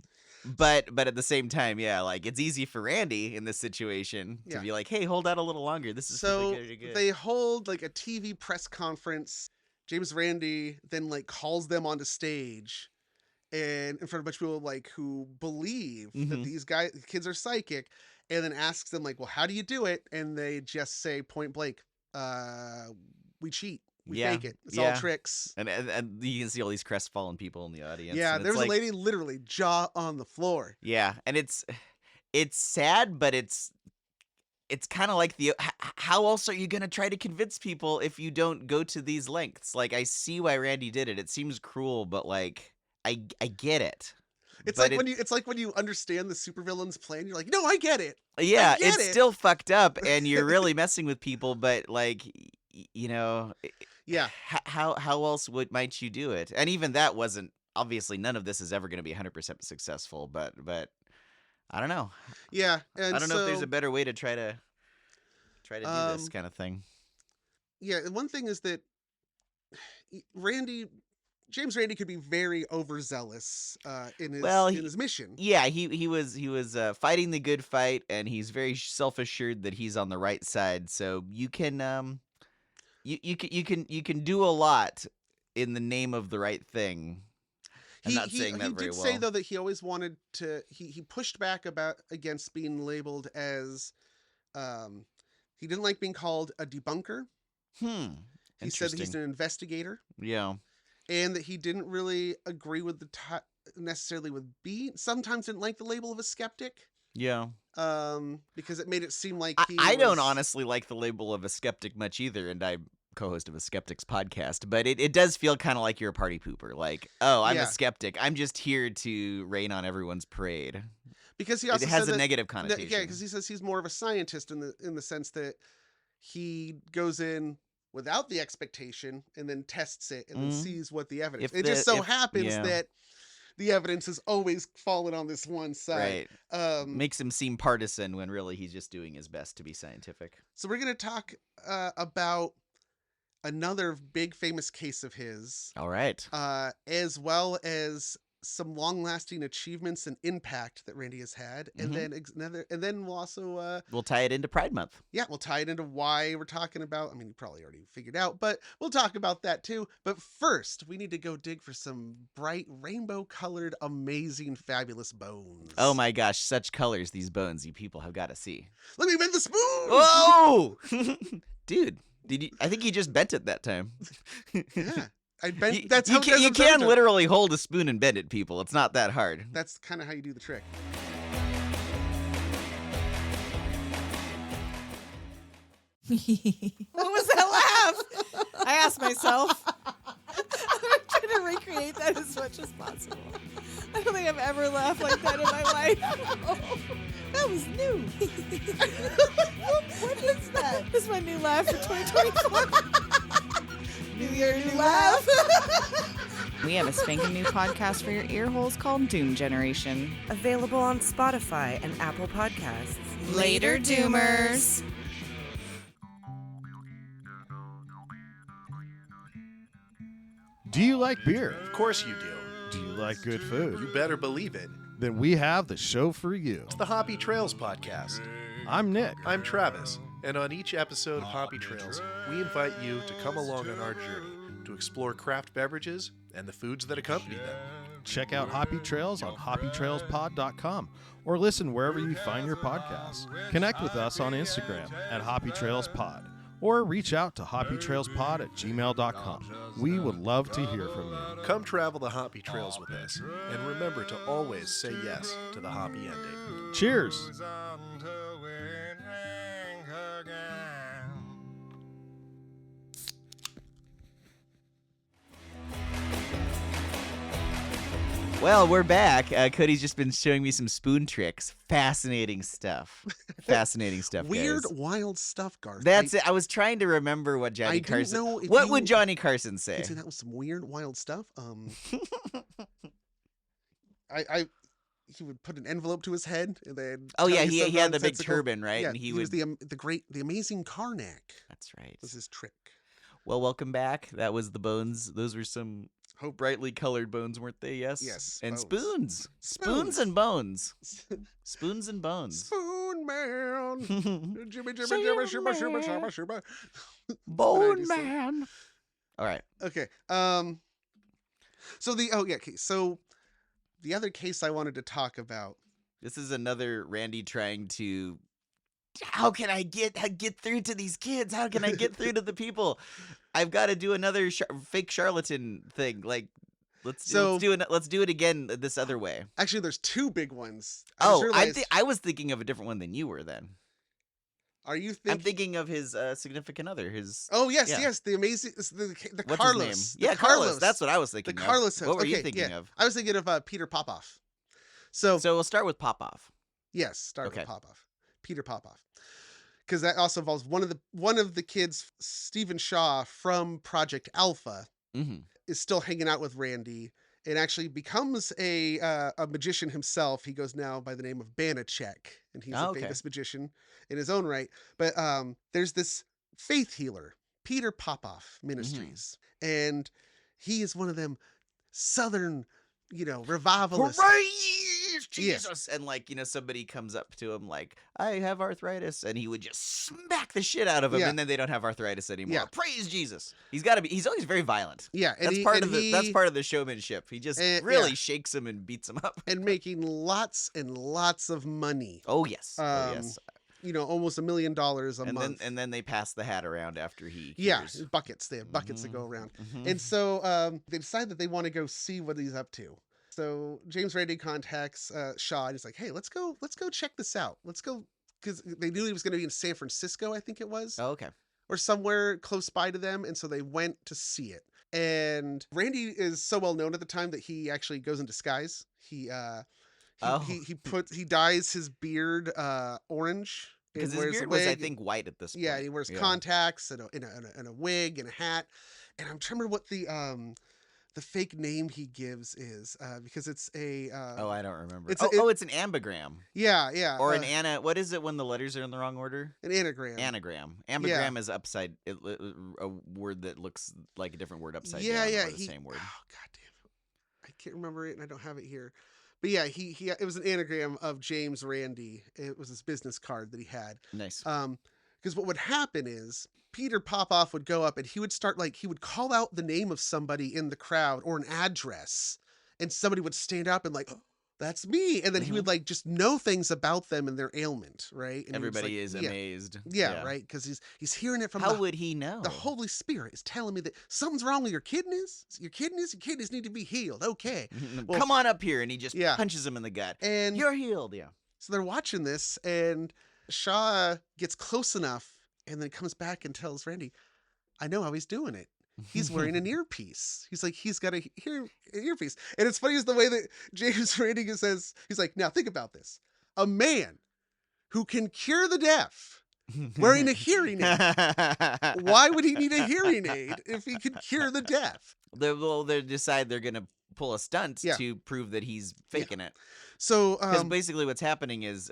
But at the same time, yeah, like it's easy for Randy in this situation to Yeah. be like, hey, hold out a little longer. This is So really good. they hold like a TV press conference. James Randi then like calls them onto stage and in front of a bunch of people like who believe that Mhm. these kids are psychic, and then asks them like, well, how do you do it? And they just say point blank, we cheat. We Yeah, fake it. It's yeah. all tricks. And you can see all these crestfallen people in the audience. Yeah, and it's there's like, a lady literally jaw on the floor. Yeah, and it's sad, but it's kind of like how else are you gonna try to convince people if you don't go to these lengths? Like I see why Randy did it. It seems cruel, but like I get it. It's But like when you understand the supervillain's plan, you're like, no, I get it. Yeah, get it's it. still fucked up, and you're really messing with people. But like, Yeah. how else might you do it? And even that wasn't obviously none of this is ever going to be 100% successful. But I don't know. Yeah. And I don't know if there's so- a better way to try to do this kind of thing. yeah, one thing is that James Randi could be very overzealous Well, in his mission. yeah, he was fighting the good fight, and he's very self-assured that he's on the right side. So you can you can do a lot in the name of the right thing. I'm not saying that He very did say well. though that he always wanted to. He pushed back against being labeled as. He didn't like being called a debunker. He said that he's Interesting. an investigator, Yeah. and that he didn't really agree with necessarily with sometimes didn't like the label of a skeptic. Yeah. Because it made it seem like I don't honestly like the label of a skeptic much either, and I'm co-host of a skeptics podcast, but it does feel kind of like you're a party pooper. Like, oh, I'm Yeah. a skeptic. I'm just here to rain on everyone's parade. Because he also It has said a negative connotation. yeah, because he says he's more of a scientist in the sense that he goes in without the expectation and then tests it and then sees what the evidence. It just so happens that the evidence has always fallen on this one side. Right. Makes him seem partisan when really he's just doing his best to be scientific. So we're going to talk about another big famous case of his. All right. As well as some long-lasting achievements and impact that Randi has had, and then we'll also we'll tie it into Pride Month. Yeah, we'll tie it into why we're talking about. I mean, you probably already figured out, but we'll talk about that too. But first, we need to go dig for some bright, rainbow-colored, amazing, fabulous bones. Oh my gosh, such colors these bones! You people have got to see. Let me bend the spoon. Whoa, dude! I think you just bent it that time. Yeah. I bent. That's how you can literally hold a spoon and bend it, people. It's not that hard. That's kind of how you do the trick. What was that laugh? I asked myself. I'm trying to recreate that as much as possible. I don't think I've ever laughed like that in my life. That was new. What is that? This is my new laugh for 2024. New year, new laugh. We have a spanking new podcast for your ear holes called Doom Generation. Available on Spotify and Apple Podcasts. Later, Doomers. Do you like beer? Of course you do. Do you like good food? You better believe it. Then we have the show for you. It's the Hoppy Trails podcast. I'm Nick. I'm Travis, and on each episode of Hoppy Trails, we invite you to come along on our journey to explore craft beverages and the foods that accompany them. Check out Hoppy Trails on hoppytrailspod.com or listen wherever you find your podcasts. Connect with us on Instagram at hoppytrailspod or reach out to hoppytrailspod@gmail.com. We would love to hear from you. Come travel the Hoppy Trails with us, and remember to always say yes to the hoppy ending. Cheers! Well, we're back. Cody's just been showing me some spoon tricks. Fascinating stuff. Fascinating stuff, Weird, guys. wild stuff, Garth. That's it. I was trying to remember what Johnny didn't Carson. know if What you- would Johnny Carson say? I'd say that was some weird, wild stuff. He would put an envelope to his head and then. Oh tell yeah, you he some had the big nonsensical- turban, right? Yeah, And he was the amazing Karnak. That's right. Was his trick. Well, welcome back. That was the bones. Those were some brightly colored bones, weren't they? Yes. Yes, And bones. spoons. Spoons. Spoons and bones. Spoons and bones. Spoon man. Jimmy, Jimmy, Say Jimmy, it, shimba, shimba, man. shimba, shimba. Bone say. man. All right. Okay. So So the other case I wanted to talk about. This is another Randy trying to. How can I get through to these kids? How can I get through to the people? I've got to do another fake charlatan thing. Like, let's do it again this other way. Actually, there's two big ones. I just realized- I was thinking of a different one than you were. Then Are you I'm thinking of his significant other. His Oh yes, yeah. yes, the amazing the what's Carlos. his name? The Yeah, Carlos. That's what I was thinking. The of. Carlos. What were you Okay, thinking yeah. of? I was thinking of Peter Popoff. So we'll start with Popoff. yes, start Okay. with Popoff. Peter Popoff. Because that also involves one of the kids, Stephen Shaw from Project Alpha, Mm-hmm. is still hanging out with Randy and actually becomes a magician himself. He goes now by the name of Banachek, and he's a Okay. famous magician in his own right. But there's this faith healer Peter Popoff Ministries. And he is one of them Southern, revivalists. Praise Yes. Jesus! And somebody comes up to him like, I have arthritis, and he would just smack the shit out of him, Yeah. and then they don't have arthritis anymore. Yeah. Praise Jesus! He's always very violent. Yeah. And That's part of the showmanship. He just really shakes him and beats him up. and making lots and lots of money. Oh yes. Yes. Almost $1 million a month. And then they pass the hat around after he Yeah, hears. buckets. They have buckets that go around. Mhm. And so they decide that they want to go see what he's up to. So James Randi contacts Shaw and he's like, hey, let's go check this out. Let's go, because they knew he was going to be in San Francisco, I think it was, Oh, okay. or somewhere close by to them. And so they went to see it. And Randy is so well known at the time that he actually goes in disguise. He dyes his beard orange. Because and his wears a beard was, I wig. think, white at this point. Yeah, he wears contacts and a wig and a hat. And I'm trying to remember what the fake name he gives is, because it's a I don't remember. it's It's an ambigram. yeah Or an ana. What is it when the letters are in the wrong order? an anagram. Anagram. Ambigram is a word that looks like a different word upside down, or the same word. Oh god damn, I can't remember it and I don't have it here. But yeah, he it was an anagram of James Randi. It was his business card that he had. Nice. Because what would happen is Peter Popoff would go up and he would start he would call out the name of somebody in the crowd or an address, and somebody would stand up and oh, that's me. And then he would just know things about them and their ailment, right? And Everybody is amazed. Yeah, right. Because he's hearing it from How would he know? the Holy Spirit is telling me that something's wrong with your kidneys. Your kidneys need to be healed. Okay. Well, Come on up here, and he just punches him in the gut. And you're healed. Yeah. so they're watching this, and Shaw gets close enough, and then comes back and tells Randy, I know how he's doing it. He's wearing an earpiece. He's like, he's got an earpiece. And it's funny is the way that James Randi says, he's like, now think about this. A man who can cure the deaf wearing a hearing aid. Why would he need a hearing aid if he could cure the deaf? They decide they're going to pull a stunt to prove that he's faking it. So because basically what's happening is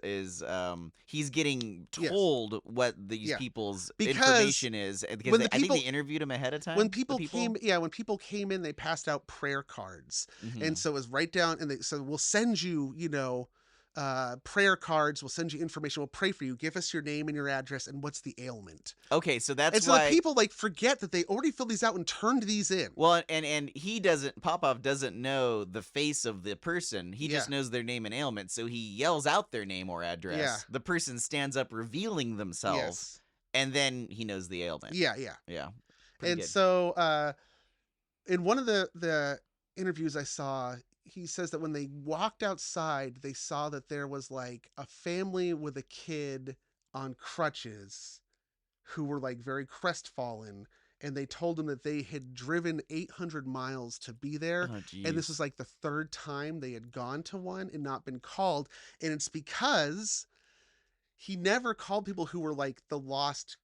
he's getting told what these people's information is, because I think they interviewed him ahead of time. When people came in, they passed out prayer cards, and so it was write down, and they said, we'll send you prayer cards, we'll send you information, we'll pray for you, give us your name and your address and what's the ailment. Okay, so that's and so why people forget that they already filled these out and turned these in. Well, and Popoff doesn't know the face of the person. He just knows their name and ailment, so he yells out their name or address. Yeah. The person stands up revealing themselves, and then he knows the ailment. Yeah. Pretty And good. so in one of the interviews I saw, he says that when they walked outside, they saw that there was a family with a kid on crutches who were very crestfallen, and they told him that they had driven 800 miles to be there. Oh, geez. And this was the third time they had gone to one and not been called. And it's because he never called people who were the lost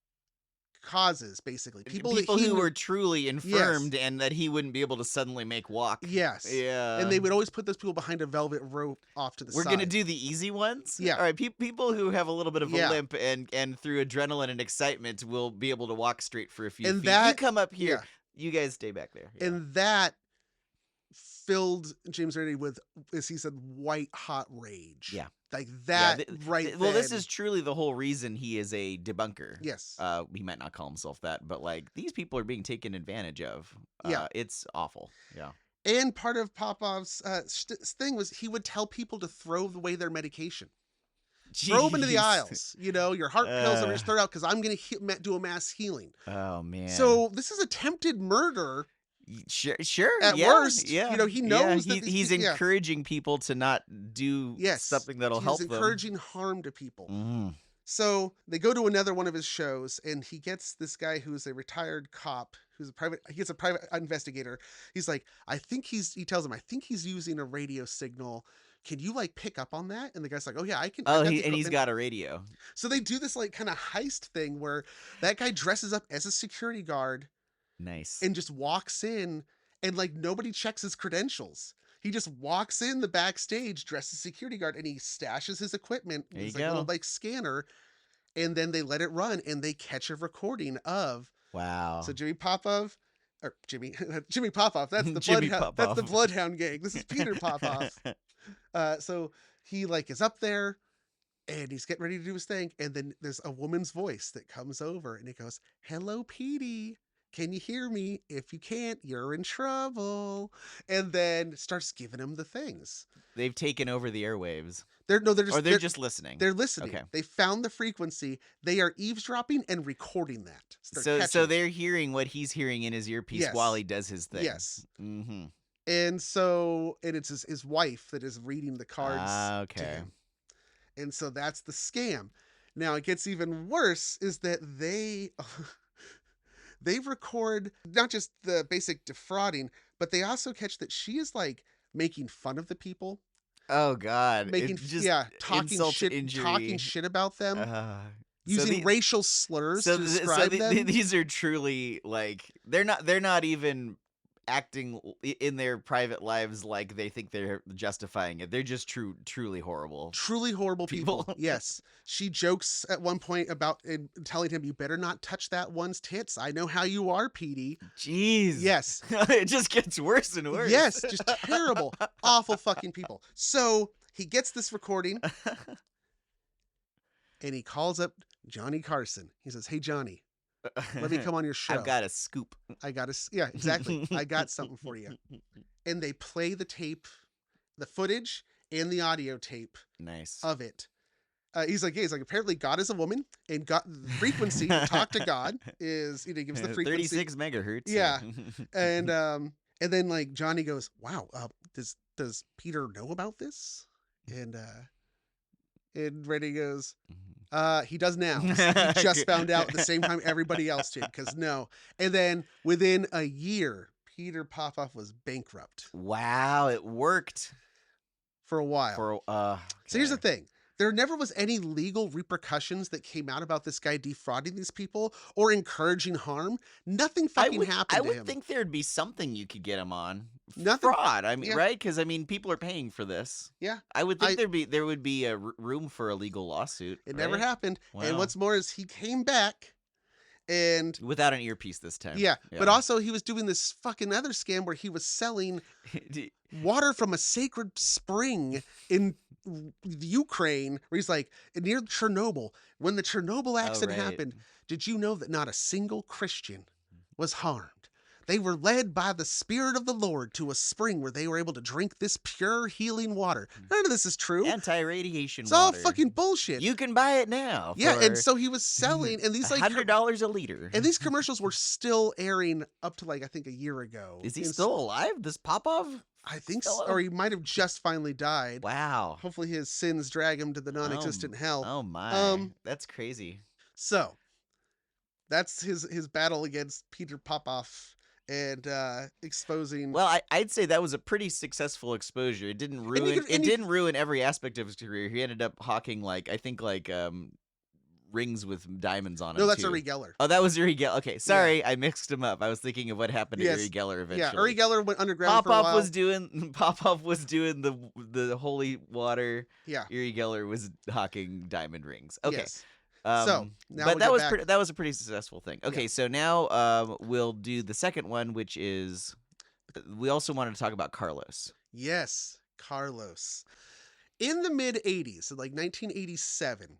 causes, basically. People who were truly infirmed and that he wouldn't be able to suddenly make walk. Yes. Yeah. And they would always put those people behind a velvet rope off to the We're side. going to do the easy ones? Yeah. All right, people who have a little bit of a limp and through adrenaline and excitement will be able to walk straight for a few feet. You come up here. You guys stay back there. Yeah. And that filled James Randi with, as he said, white hot rage. Yeah. Well, this is truly the whole reason he is a debunker. Yes. He might not call himself that, but these people are being taken advantage of. It's awful. Yeah. And part of Popoff's thing was he would tell people to throw away their medication. Jeez. Throw them into the aisles. Your heart pills, I'm just throw it out because I'm going to do a mass healing. Oh, man. So this is attempted murder. Sure. At worst, he knows that he's encouraging people to not do something that'll help them. He's encouraging harm to people. Mm. So they go to another one of his shows, and he gets this guy who's a retired cop, he gets a private investigator. He's like, he tells him, I think he's using a radio signal. Can you pick up on that? And the guy's like, oh yeah, I can. Oh, he's got a radio. So they do this kind of heist thing where that guy dresses up as a security guard. Nice. And just walks in, and nobody checks his credentials. He just walks in the backstage dressed as security guard, and he stashes his equipment with his little scanner, and then they let it run, and they catch a recording of Wow. So Jimmy Popoff, or Jimmy Popoff. That's the Jimmy bloodhound. That's the Popoff. bloodhound gang. This is Peter Popoff. So he like is up there and he's getting ready to do his thing, and then there's a woman's voice that comes over and it goes, "Hello, Petey. Can you hear me? If you can't, you're in trouble." And then starts giving him the things. They've taken over the airwaves. They're They're just listening. They're listening. Okay. They found the frequency. They are eavesdropping and recording that. So catching it. they're hearing what he's hearing in his earpiece Yes. while he does his thing. Yes. Mm-hmm. And so, and it's his wife that is reading the cards to Okay. him. And so that's the scam. Now it gets even worse is that they record not just the basic defrauding, but they also catch that she is like making fun of the people, Oh God. making It's just talking insult to shit, injury. talking shit about them, So using racial slurs to describe them. these are truly like they're not even acting in their private lives like they think they're justifying it. They're just truly horrible. Truly horrible people. People. Yes. She jokes at one point about telling him, "You better not touch that one's tits. I know how you are, Petey." Jeez. Yes. It just gets worse and worse. Yes. Just terrible, awful fucking people. So he gets this recording and he calls up Johnny Carson. He says, "Hey, Johnny, let me come on your show. I've got a scoop. Yeah, exactly. I got something for you." And they play the tape, the footage and the audio tape Nice. of it. He's like, apparently God is a woman, and God, the frequency to talk to God is, he gives the frequency. 36 megahertz. Yeah. And then like Johnny goes, "Wow, does Peter know about this?" And Randy goes, "He does now. He just found out at the same time everybody else did, because no." And then within a year, Peter Popoff was bankrupt Wow, it worked for a while. So here's the okay. thing. There never was any legal repercussions that came out about this guy defrauding these people or encouraging harm. Nothing fucking happened I to would him. think there'd be something you could get him on. Nothing. Fraud. I mean, Yeah. right? Because I mean, people are paying for this. Yeah. I would think there would be a room for a legal lawsuit. It never right? happened. And Wow. what's more is he came back and Without an earpiece this time. yeah, but also he was doing this fucking other scam where he was selling water from a sacred spring in Ukraine, where he's like, near Chernobyl. When the Chernobyl accident right. happened, did you know that not a single Christian was harmed? They were led by the Spirit of the Lord to a spring where they were able to drink this pure healing water. None of this is true. Anti-radiation It's water. all fucking bullshit. You can buy it now. Yeah, and for so he was selling, and these like $100 a liter. and these commercials were still airing up to like I think a year ago. Is he And still alive? This Popov? I think so, still- or he might have just finally died. Wow. Hopefully his sins drag him to the non-existent hell. Oh my. Um, That's crazy. So that's his battle against Peter Popoff and exposing. Well, I'd say that was a pretty successful exposure. It didn't ruin didn't ruin every aspect of his career. He ended up hawking like rings with diamonds on them. no, that's too. Uri Geller. Oh, that was Uri Geller. Okay, sorry, I mixed him up. I was thinking of what happened to Yes. Uri Geller eventually. Yeah, Uri Geller went underground for a Popov while. was doing the holy water. Yeah. Uri Geller was hawking diamond rings. Okay. Yes. So, now but we that go was back- that was a pretty successful thing. Okay, so now we'll do the second one, which is we also wanted to talk about Carlos. Yes, Carlos. In the mid 80s, so like 1987,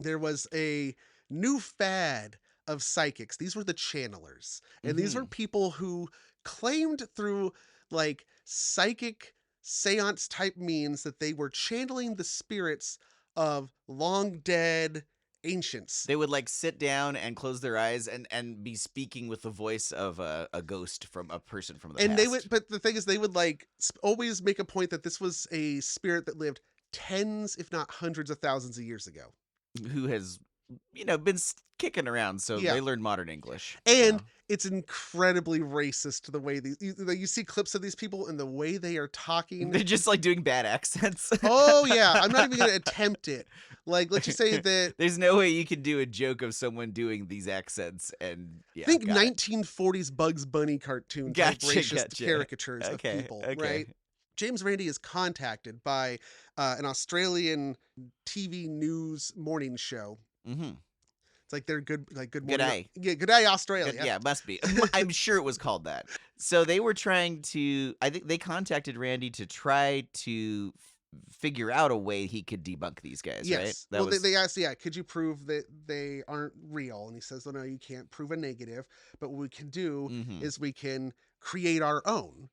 there was a new fad of psychics. These were the channelers. And these were people who claimed through like psychic seance type means that they were channeling the spirits of long dead ancients. They would like sit down and close their eyes and be speaking with the voice of a ghost from a person from the And past. they would, but the thing is, they would like always make a point that this was a spirit that lived tens, if not hundreds of thousands of years ago. who has been kicking around, so Yeah. they learned modern English. And so. it's incredibly racist the way you see clips of these people and the way they are talking. They're just like doing bad accents. Oh yeah, I'm not even gonna attempt it. Like, let's just say that There's no way you can do a joke of someone doing these accents and think got it. 1940s Bugs Bunny cartoon type Gotcha, racist gotcha. caricatures Okay, of people, okay. right? James Randi is contacted by an Australian TV news morning show Mm-hmm. It's like they're good, like good Good morning. day. Yeah, good day, Australia. Yeah, it must be. I'm sure it was called that. So they were trying to. I think they contacted Randy to try to figure out a way he could debunk these guys. Right? Yes. That Well, was. they asked, yeah, could you prove that they aren't real? And he says, well, no, you can't prove a negative. But what we can do Mhm. is we can create our own.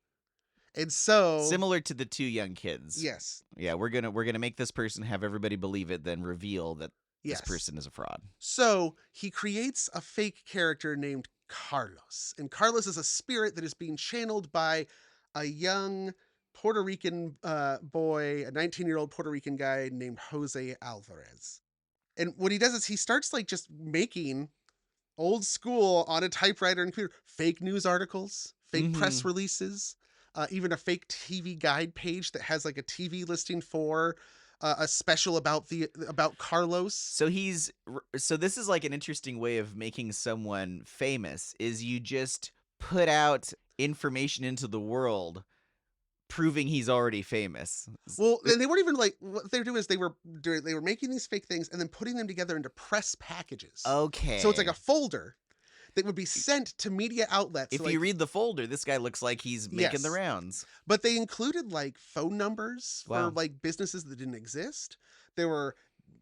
And so, Similar to the two young kids. yes, Yeah, we're gonna make this person have everybody believe it, then reveal that yes. this person is a fraud. So he creates a fake character named Carlos. And Carlos is a spirit that is being channeled by a young Puerto Rican boy, a 19-year-old Puerto Rican guy named Jose Alvarez. And what he does is he starts like just making old school on a typewriter and computer fake news articles, fake press releases, even a fake TV guide page that has like a TV listing for a special about Carlos. So this is like an interesting way of making someone famous is you just put out information into the world proving he's already famous. Well, and they weren't even like, what they were doing is they were making these fake things and then putting them together into press packages. Okay. So it's like a folder that would be sent to media outlets. If like, you read the folder, this guy looks like he's making the Yes. rounds. but they included like phone numbers Wow. for like businesses that didn't exist. There were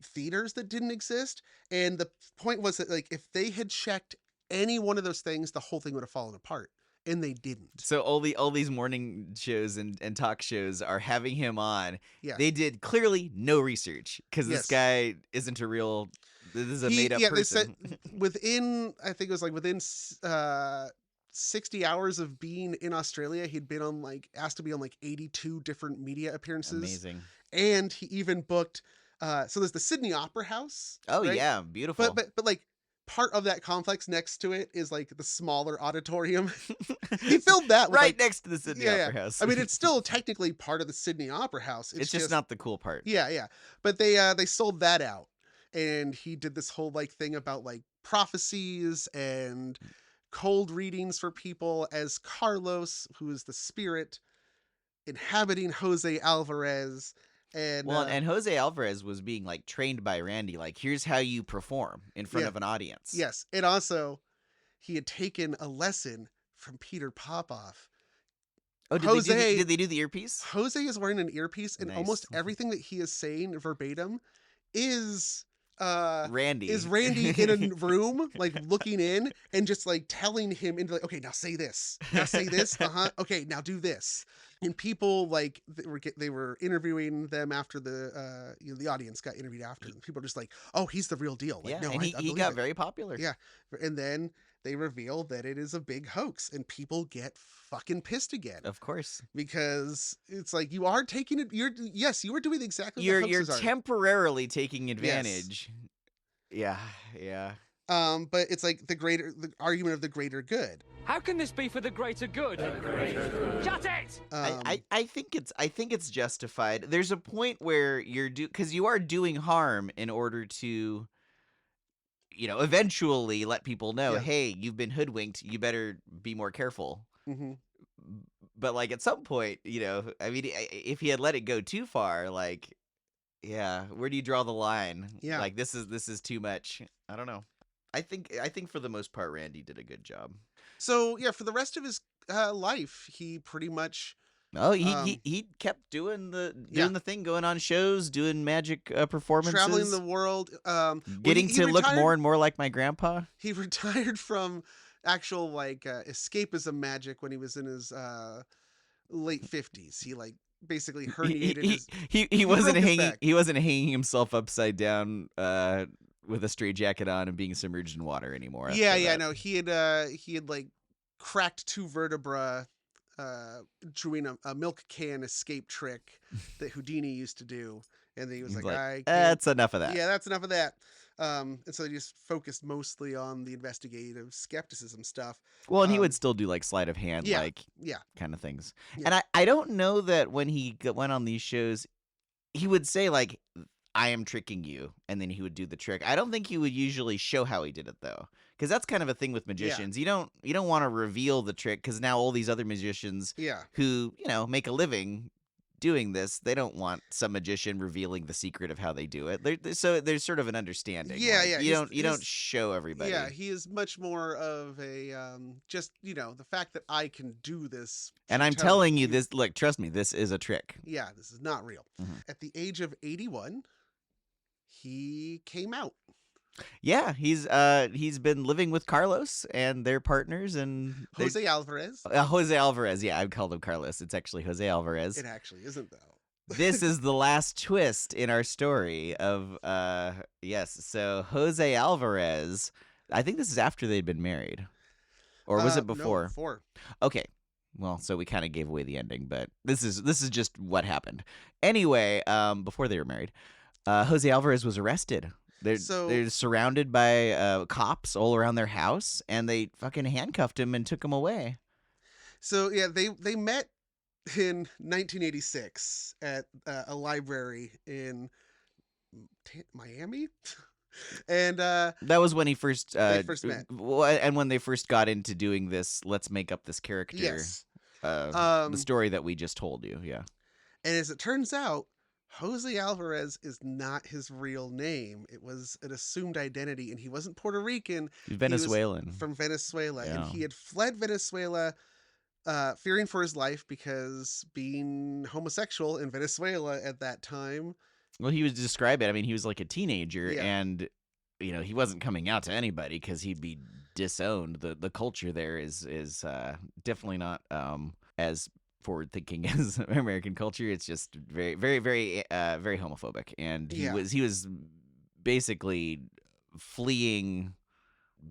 theaters that didn't exist. And the point was that like if they had checked any one of those things, the whole thing would have fallen apart. And they didn't. So all these morning shows and talk shows are having him on. Yeah. They did clearly no research because Yes. this guy isn't a real. This is a made up They person. said within, I think it was like within 60 hours of being in Australia, he'd been on like asked to be on like 82 different media appearances. Amazing. And he even booked, so there's the Sydney Opera House. Oh right? yeah, beautiful. But like part of that complex next to it is like the smaller auditorium. He filmed that with, right like, next to the Sydney Opera House. I mean, it's still technically part of the Sydney Opera House. it's just not the cool part. Yeah. But they sold that out. And he did this whole like thing about like prophecies and cold readings for people as Carlos, who is the spirit inhabiting Jose Alvarez. And And Jose Alvarez was being like trained by Randy. Like, here's how you perform in front Yeah. of an audience. yes, and also he had taken a lesson from Peter Popoff. Oh, Jose- did they do the earpiece? Jose is wearing an earpiece, and Nice. almost everything that he is saying verbatim is Randy. is Randy in a room, like looking in and just like telling him into like, okay, now say this, okay, now do this. And people like they were interviewing them after the audience got interviewed after them. People are just like, oh, he's the real deal. Like, yeah, no, and I he believe got it. very popular. Yeah. And then they reveal that it is a big hoax, and people get fucking pissed again Of course. because it's like you are taking it. You are doing exactly what You're hoaxes are. temporarily taking advantage. Yeah. But it's like the argument of the greater good. How can this be for the greater good? Shut it! I think it's justified. There's a point where because you are doing harm in order to, eventually let people know, Yeah. hey, you've been hoodwinked. You better be more careful. Mhm. But like at some point, I mean, if he had let it go too far, like, yeah, where do you draw the line? Yeah. Like this is too much. I don't know. I think for the most part, Randy did a good job. So yeah, for the rest of his life, he pretty much Oh, he kept doing the thing, going on shows, doing magic performances, traveling the world, getting he to look retired- more and more like my grandpa. He retired from actual like escapism magic when he was in his late 50s. He like basically herniated his. He wasn't broke his hanging back. he wasn't hanging himself upside down with a straitjacket on and being submerged in water anymore. after Yeah, that. no, he had like cracked two vertebrae doing a milk can escape trick that Houdini used to do, and then he was He's like, I can't. that's enough of that. Yeah, that's enough of that. And so he just focused mostly on the investigative skepticism stuff. Well, and he Um, would still do like sleight of hand, yeah, like Yeah, kind of things. Yeah. And I don't know that when he went on these shows, he would say like, I am tricking you, and then he would do the trick. I don't think he would usually show how he did it though, because that's kind of a thing with magicians. You don't want to reveal the trick because now all these other magicians yeah. who make a living doing this, they don't want some magician revealing the secret of how they do it. So there's sort of an understanding. Yeah, like, yeah, You don't show everybody. Yeah, he is much more of a just the fact that I can do this. And I'm telling you this. Look, trust me, this is a trick. Yeah, this is not real. Mhm. At the age of 81, he came out. Yeah, he's been living with Carlos and their partners and Jose Alvarez. Jose Alvarez. Yeah, I've called him Carlos. It's actually Jose Alvarez. It actually isn't though. This is the last twist in our story of yes. So Jose Alvarez. I think this is after they'd been married, or was it before? No, before. Okay. Well, so we kind of gave away the ending, but this is just what happened. Anyway, before they were married, Jose Alvarez was arrested. They're surrounded by cops all around their house, and they fucking handcuffed him and took him away. So yeah, they met in 1986 at a library in Miami, and that was when he first they first met, and when they first got into doing this. Let's make up this character. Yes, the story that we just told you. Yeah, and as it turns out, Jose Alvarez is not his real name. It was an assumed identity, and he wasn't Puerto Rican. He's Venezuelan. He was from Venezuela, Yeah. and he had fled Venezuela, fearing for his life because being homosexual in Venezuela at that time. Well, he was describing it. I mean, he was like a teenager, Yeah. and he wasn't coming out to anybody because he'd be disowned. The culture there is definitely not as forward thinking as American culture. It's just very, very, very, very homophobic, and he was basically fleeing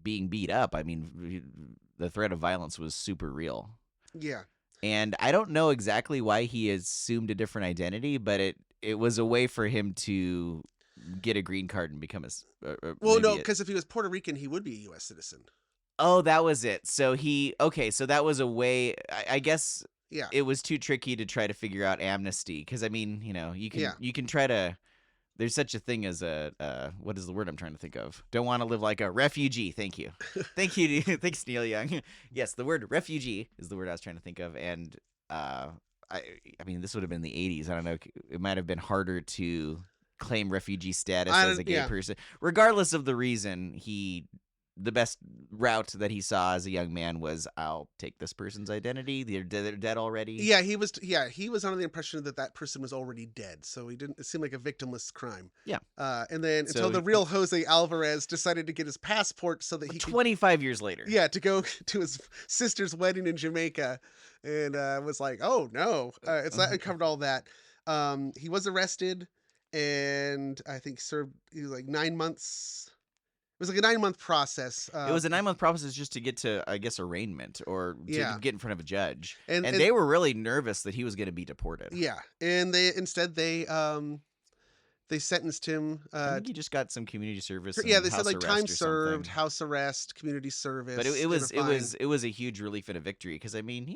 being beat up. I mean, the threat of violence was super real. Yeah, and I don't know exactly why he assumed a different identity, but it was a way for him to get a green card and become no, because if he was Puerto Rican, he would be a U.S. citizen. Oh, that was it. So so that was a way. I guess. Yeah. It was too tricky to try to figure out amnesty because I mean, you can try to. There's such a thing as what is the word I'm trying to think of? Don't want to live like a refugee. Thank you, thanks Neil Young. Yes, the word refugee is the word I was trying to think of, and I mean this would have been the 80s. I don't know. It might have been harder to claim refugee status as a gay person, regardless of the reason. The best route that he saw as a young man was, I'll take this person's identity. They're dead already. Yeah, he was under the impression that person was already dead. So it seemed like a victimless crime. Yeah. And then until the real Jose Alvarez decided to get his passport so that he 25 years later. Yeah, to go to his sister's wedding in Jamaica, and was like, oh no, it's not covered all that. He was arrested, and I think served like 9 months. It was like a 9-month process. It was a 9-month process just to get to, I guess, arraignment or to get in front of a judge. And they were really nervous that he was going to be deported. Yeah, and they sentenced him. I think he just got some community service. They said like time served, house arrest, community service. But it was a huge relief and a victory because I mean,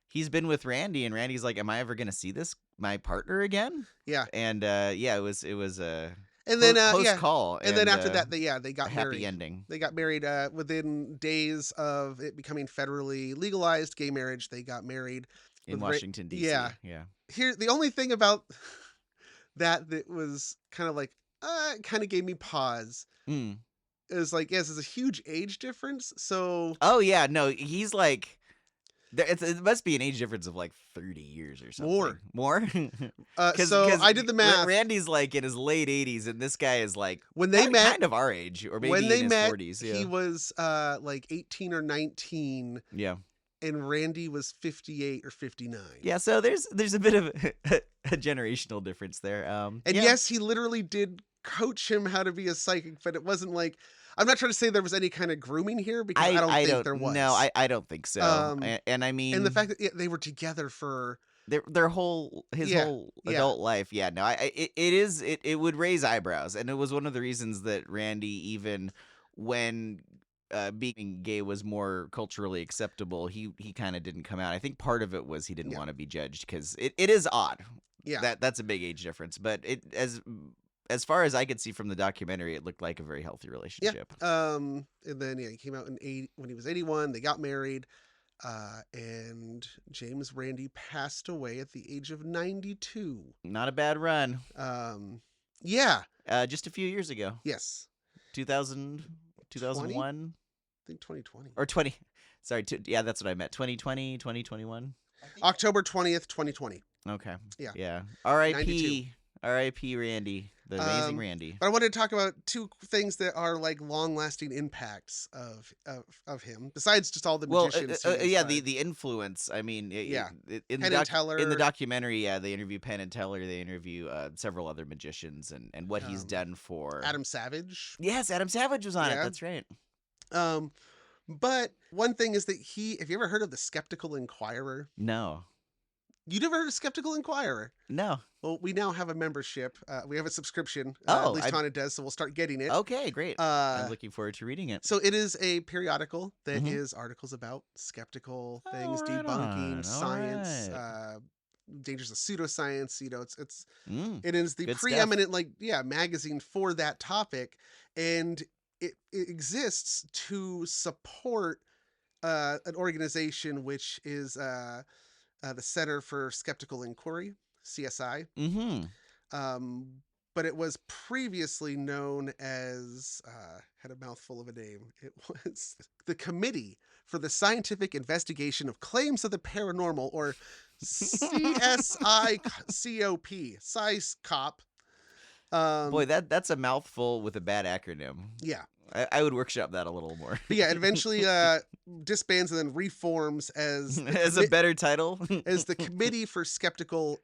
he's been with Randy, and Randy's like, "Am I ever going to see my partner again?" Yeah, and it was a. And then close call. And then after that, they got happy married. Ending. They got married within days of it becoming federally legalized gay marriage. They got married in Washington D.C. Yeah. Here, the only thing about that was kind of like kind of gave me pause. It was like, yes, there's a huge age difference. So. Oh yeah, no, he's like. It must be an age difference of like 30 years or something. More? So I did the math. Randy's like in his late 80s, and this guy is like when they met, kind of our age, or maybe when they in his met, 40s. Yeah. He was like 18 or 19. Yeah. And Randy was 58 or 59. Yeah, so there's a bit of a generational difference there. Yes, he literally did coach him how to be a psychic, but it wasn't like. I'm not trying to say there was any kind of grooming here because I don't think there was. No, I don't think so. And I mean, and the fact that they were together for their whole adult life. Yeah, no, it would raise eyebrows, and it was one of the reasons that Randy, even when being gay was more culturally acceptable, he kind of didn't come out. I think part of it was he didn't want to be judged because it is odd. Yeah, that's a big age difference, but as far as I could see from the documentary, it looked like a very healthy relationship. Yeah. And then he came out when he was 81. They got married. And James Randi passed away at the age of 92. Not a bad run. Yeah. Just a few years ago. Yes. 2000, 2001? I think 2020. Or 20. Sorry. Yeah, that's what I meant. 2020, 2021? October 20th, 2020. Okay. Yeah. Yeah. 92. R.I.P. R.I.P. Randy. The amazing Randy. But I wanted to talk about two things that are like long-lasting impacts of him, besides just all the magicians. The influence. I mean, Yeah. in Penn the and Teller. in the documentary, they interview Penn and Teller. They interview several other magicians and what he's done for Adam Savage. Yes, Adam Savage was on it. Yeah. That's right. But one thing is that have you ever heard of the Skeptical Inquirer? No. You never heard of Skeptical Inquirer? No. Well, we now have a membership. We have a subscription. Oh, at least Tana does, so we'll start getting it. Okay, great. I'm looking forward to reading it. So it is a periodical that is articles about skeptical things, right debunking on. science, All dangers of pseudoscience. You know, Mm. it is the Good stuff. preeminent magazine for that topic, and it exists to support an organization which is the Center for Skeptical Inquiry, CSI. Mm-hmm. But it was previously known as, had a mouthful of a name. It was the Committee for the Scientific Investigation of Claims of the Paranormal, or CSICOP, SciCop. Boy, that's a mouthful with a bad acronym. Yeah. I would workshop that a little more. But yeah, it eventually disbands and then reforms as as a better title. as the Committee for Skeptical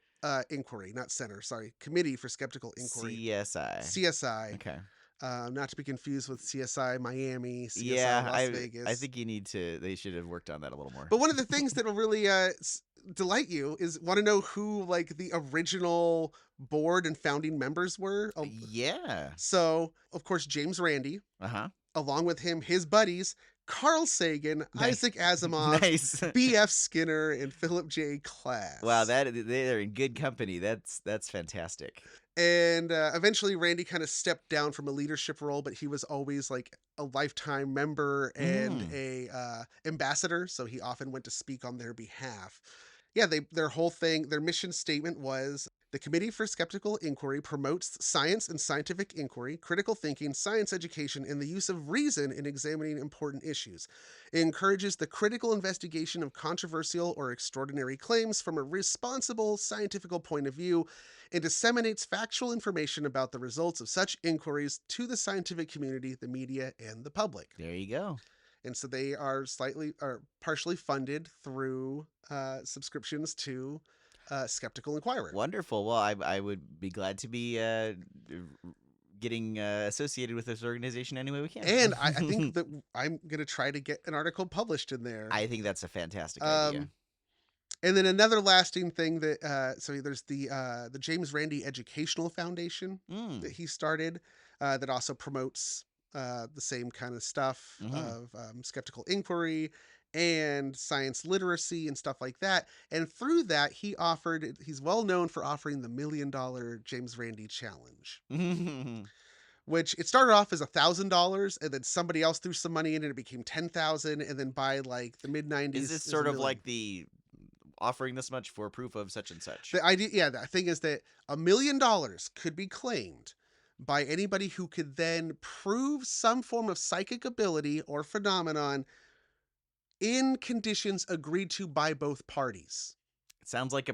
Inquiry, not Center. Sorry, Committee for Skeptical Inquiry. CSI. Okay. Not to be confused with CSI Miami, CSI Las Vegas. I think they should have worked on that a little more. But one of the things that will really delight you is want to know who like the original board and founding members were. Yeah. So of course James Randi, along with him, his buddies Carl Sagan, Isaac Asimov, B.F. Skinner, and Philip J. Klass. Wow, they're in good company. That's fantastic. And eventually Randy kind of stepped down from a leadership role, but he was always like a lifetime member and a ambassador. So he often went to speak on their behalf. Yeah, their whole thing, their mission statement was the Committee for Skeptical Inquiry promotes science and scientific inquiry, critical thinking, science education, and the use of reason in examining important issues. It encourages the critical investigation of controversial or extraordinary claims from a responsible scientific point of view and disseminates factual information about the results of such inquiries to the scientific community, the media, and the public. There you go. And so they are partially funded through subscriptions to Skeptical Inquirer. Wonderful. Well, I would be glad to be getting associated with this organization any way we can. And I think that I'm going to try to get an article published in there. I think that's a fantastic idea. And then another lasting thing that so there's the James Randi Educational Foundation that he started that also promotes the same kind of stuff of skeptical inquiry and science literacy and stuff like that. And through that, he's well known for offering the $1 million James Randi challenge, which it started off as $1,000 and then somebody else threw some money in and it became 10,000. And then by like the mid 90s, is this sort of like the offering this much for proof of such and such? The idea, the thing is that $1 million could be claimed by anybody who could then prove some form of psychic ability or phenomenon in conditions agreed to by both parties. It sounds like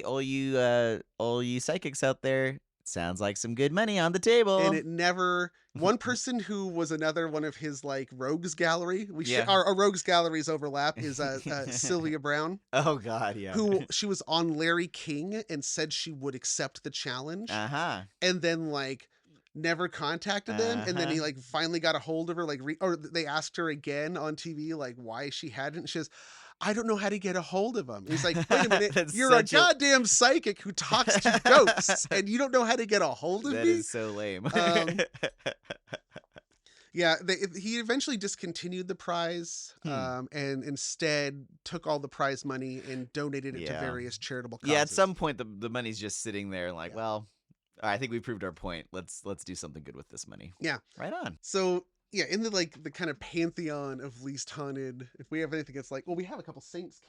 all you psychics out there, sounds like some good money on the table. And it never, one person who was another one of his like rogues gallery, our rogues galleries overlap, is Sylvia Brown. Oh God, yeah. Who she was on Larry King and said she would accept the challenge. And then like never contacted them, and then he like finally got a hold of her, or they asked her again on TV like why she hadn't. She says, I don't know how to get a hold of them. He's like, wait a minute, you're a goddamn psychic who talks to ghosts and you don't know how to get a hold of me? That is so lame. Yeah, he eventually discontinued the prize and instead took all the prize money and donated it to various charitable causes. Yeah, at some point the money's just sitting there like, well, I think we proved our point. Let's do something good with this money. Yeah. Right on. So yeah, in the kind of pantheon of least haunted, if we have anything that's like, well, we have a couple saints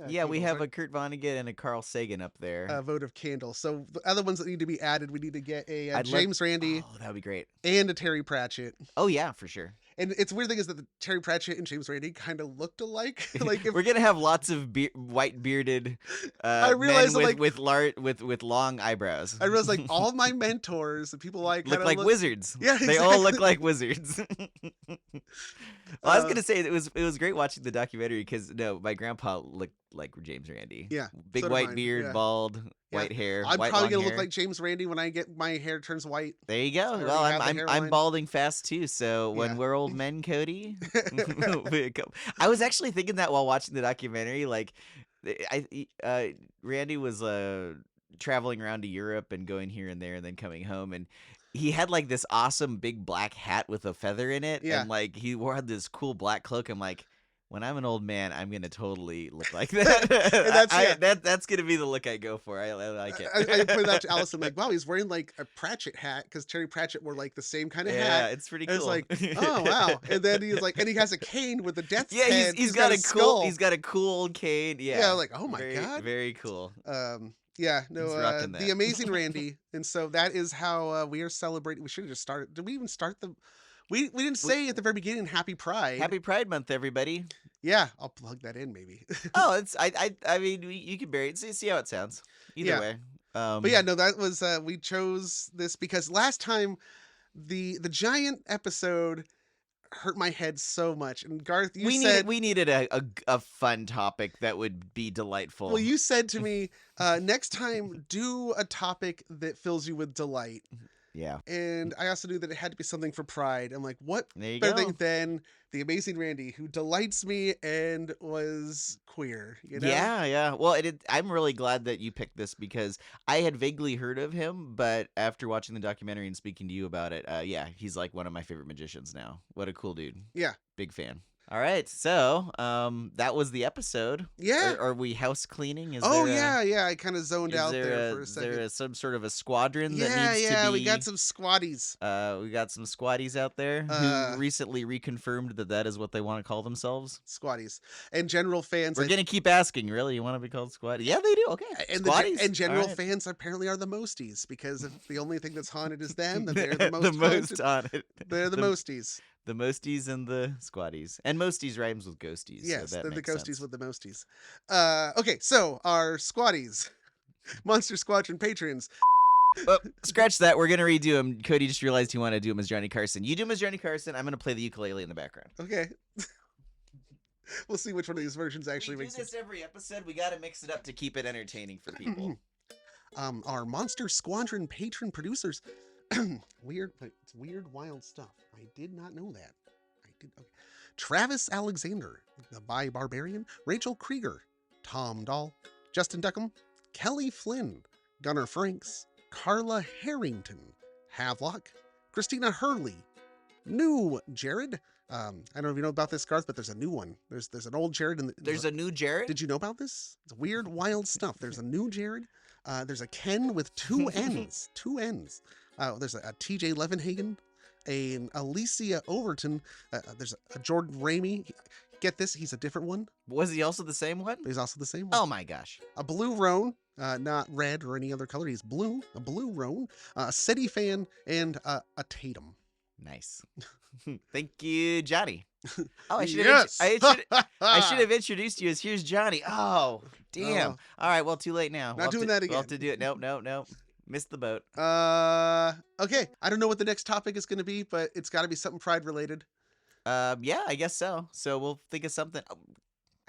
Yeah, we candles, have right? a Kurt Vonnegut and a Carl Sagan up there. Votive candle. So the other ones that need to be added, we need to get a I'd James Randi Oh, that would be great. and a Terry Pratchett. Oh yeah, for sure. And it's weird thing is that the Terry Pratchett and James Randi kind of looked alike. Like if We're gonna have lots of white bearded I men realized, with like- with long eyebrows. I realized like all of my mentors, the people like look like wizards. Yeah, They all look exactly. like wizards. Well, I was gonna say it was great watching the documentary because my grandpa looked like James Randi. Yeah, big so did white mine, beard, yeah. bald, Yeah. white hair. I'm white probably long gonna hair. look like James Randi when I get my hair turns white. There you go. I already Well, have the I'm hairline. balding fast too. So when Yeah. we're old men, Cody, I was actually thinking that while watching the documentary. Like, Randy was traveling around to Europe and going here and there, and then coming home, and he had like this awesome big black hat with a feather in it, Yeah. and like he had this cool black cloak. I'm like, when I'm an old man, I'm gonna totally look like that. That's gonna be the look I go for. I like it. I pointed out to Allison, like, wow, he's wearing like a Pratchett hat because Terry Pratchett wore like the same kind of Yeah, hat. it's pretty And cool. it's like, oh wow. And then he's like, and he has a cane with a death's Yeah, head. he's got a cool. skull. He's got a cool old cane. Yeah, Yeah, like, oh my very, God. very cool. Yeah, no, He's rocking the that. amazing Randy. And so that is how we are celebrating. We should have just started. Did we even start the? We didn't say at the very beginning Happy Pride. Happy Pride Month, everybody. Yeah, I'll plug that in maybe. Oh, it's I mean you can bury it. See how it sounds. Either Yeah. way. But yeah, no, that was we chose this because last time the giant episode hurt my head so much. And Garth, you said we needed a fun topic that would be delightful. well, you said to me, next time do a topic that fills you with delight. yeah. And I also knew that it had to be something for pride. I'm like, what There you better go. thing than the amazing Randy, who delights me and was queer, you know? Yeah. Well, I'm really glad that you picked this because I had vaguely heard of him, but after watching the documentary and speaking to you about it, yeah, he's like one of my favorite magicians now. What a cool dude. Yeah. Big fan. All right, so that was the episode. Yeah. Are we house cleaning? Oh, there yeah. I kind of zoned out there for a Is second. there some sort of a squadron that Yeah, needs to be? we got some squatties. We got some squatties out there who recently reconfirmed that is what they want to call themselves. Squatties. And general fans. We're gonna keep asking. Really, you want to be called squatty? Yeah, they do. Okay, And, squatties. and general All right. fans apparently are the mosties because if the only thing that's haunted is them, then they're the most, the most haunted. haunted. They're the mosties. The mosties and the squatties. And mosties rhymes with ghosties. Yes, so that they're the makes ghosties sense. with the mosties. Okay, so our squatties, Monster Squadron patrons. Oh, scratch that. We're gonna redo him. Cody just realized he wanted to do him as Johnny Carson. You do him as Johnny Carson. I'm gonna play the ukulele in the background. Okay. We'll see which one of these versions actually we makes do this every episode. We gotta mix it up to keep it entertaining for people. Our Monster Squadron patron producers. It's weird, wild stuff. I did not know that. Okay. Travis Alexander, the Bi Barbarian, Rachel Krieger, Tom Dahl, Justin Duckham, Kelly Flynn, Gunnar Franks, Carla Harrington, Havelock, Christina Hurley, New Jared. I don't know if you know about this, Garth, but there's a new one. There's an old Jared. There's a new Jared. Did you know about this? It's weird, wild stuff. There's a new Jared. There's a Ken with two N's. Two N's. There's a TJ Levenhagen, an Alicia Overton. There's a Jordan Ramey. Get this, he's a different one. Was he also the same one? But he's also the same one. Oh my gosh. A blue roan, not red or any other color. He's blue. A blue roan, a City fan, and a Tatum. Nice. Thank you, Johnny. Oh, I should Yes. I should have introduced you as here's Johnny. Oh, damn. Oh. All right, well, too late now. Not doing that We'll have again. to do it. Nope. Missed the boat. Okay. I don't know what the next topic is going to be, but it's got to be something pride related. Yeah, I guess so. So we'll think of something.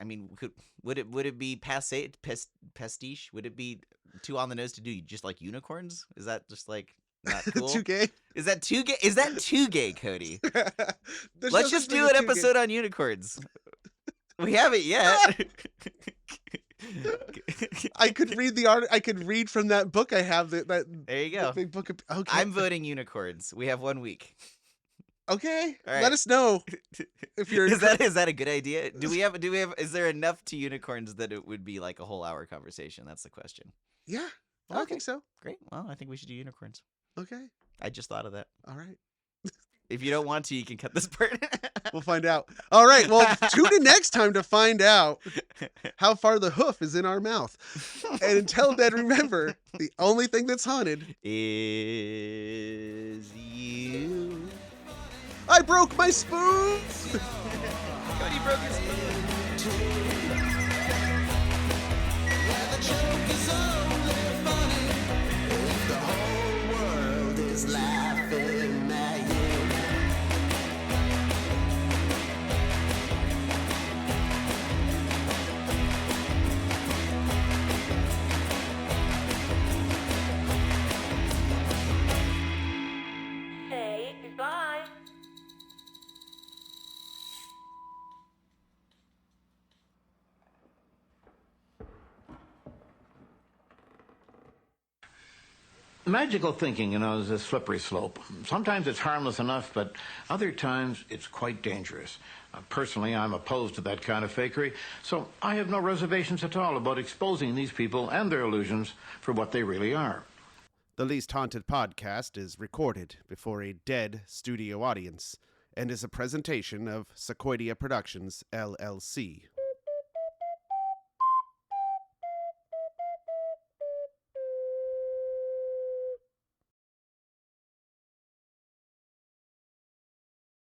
I mean, would it be pastiche? Would it be too on the nose to do just like unicorns? Is that just like not cool? Too gay? Is that too gay? Is that too gay, Cody? There's Let's no just such thing do as an too gay. episode on unicorns. We haven't yet. I could read the art. I could read from that book I have. That There you go. big book. Okay. I'm voting unicorns. We have 1 week. Okay. All right. Let us know if you're. Is that a good idea? Do we have is there enough to unicorns that it would be like a whole hour conversation? That's the question. Yeah. Well, I Okay. think so. Great. Well, I think we should do unicorns. Okay. I just thought of that. All right. If you don't want to, you can cut this part. We'll find out. All right. Well, tune in next time to find out how far the hoof is in our mouth. And until then, remember, the only thing that's haunted is you. I broke my spoon. Cody broke his spoon. Say goodbye. Magical thinking, is a slippery slope. Sometimes it's harmless enough, but other times it's quite dangerous. Personally, I'm opposed to that kind of fakery, so I have no reservations at all about exposing these people and their illusions for what they really are. The Least Haunted podcast is recorded before a dead studio audience and is a presentation of Seuoidea Productions, LLC.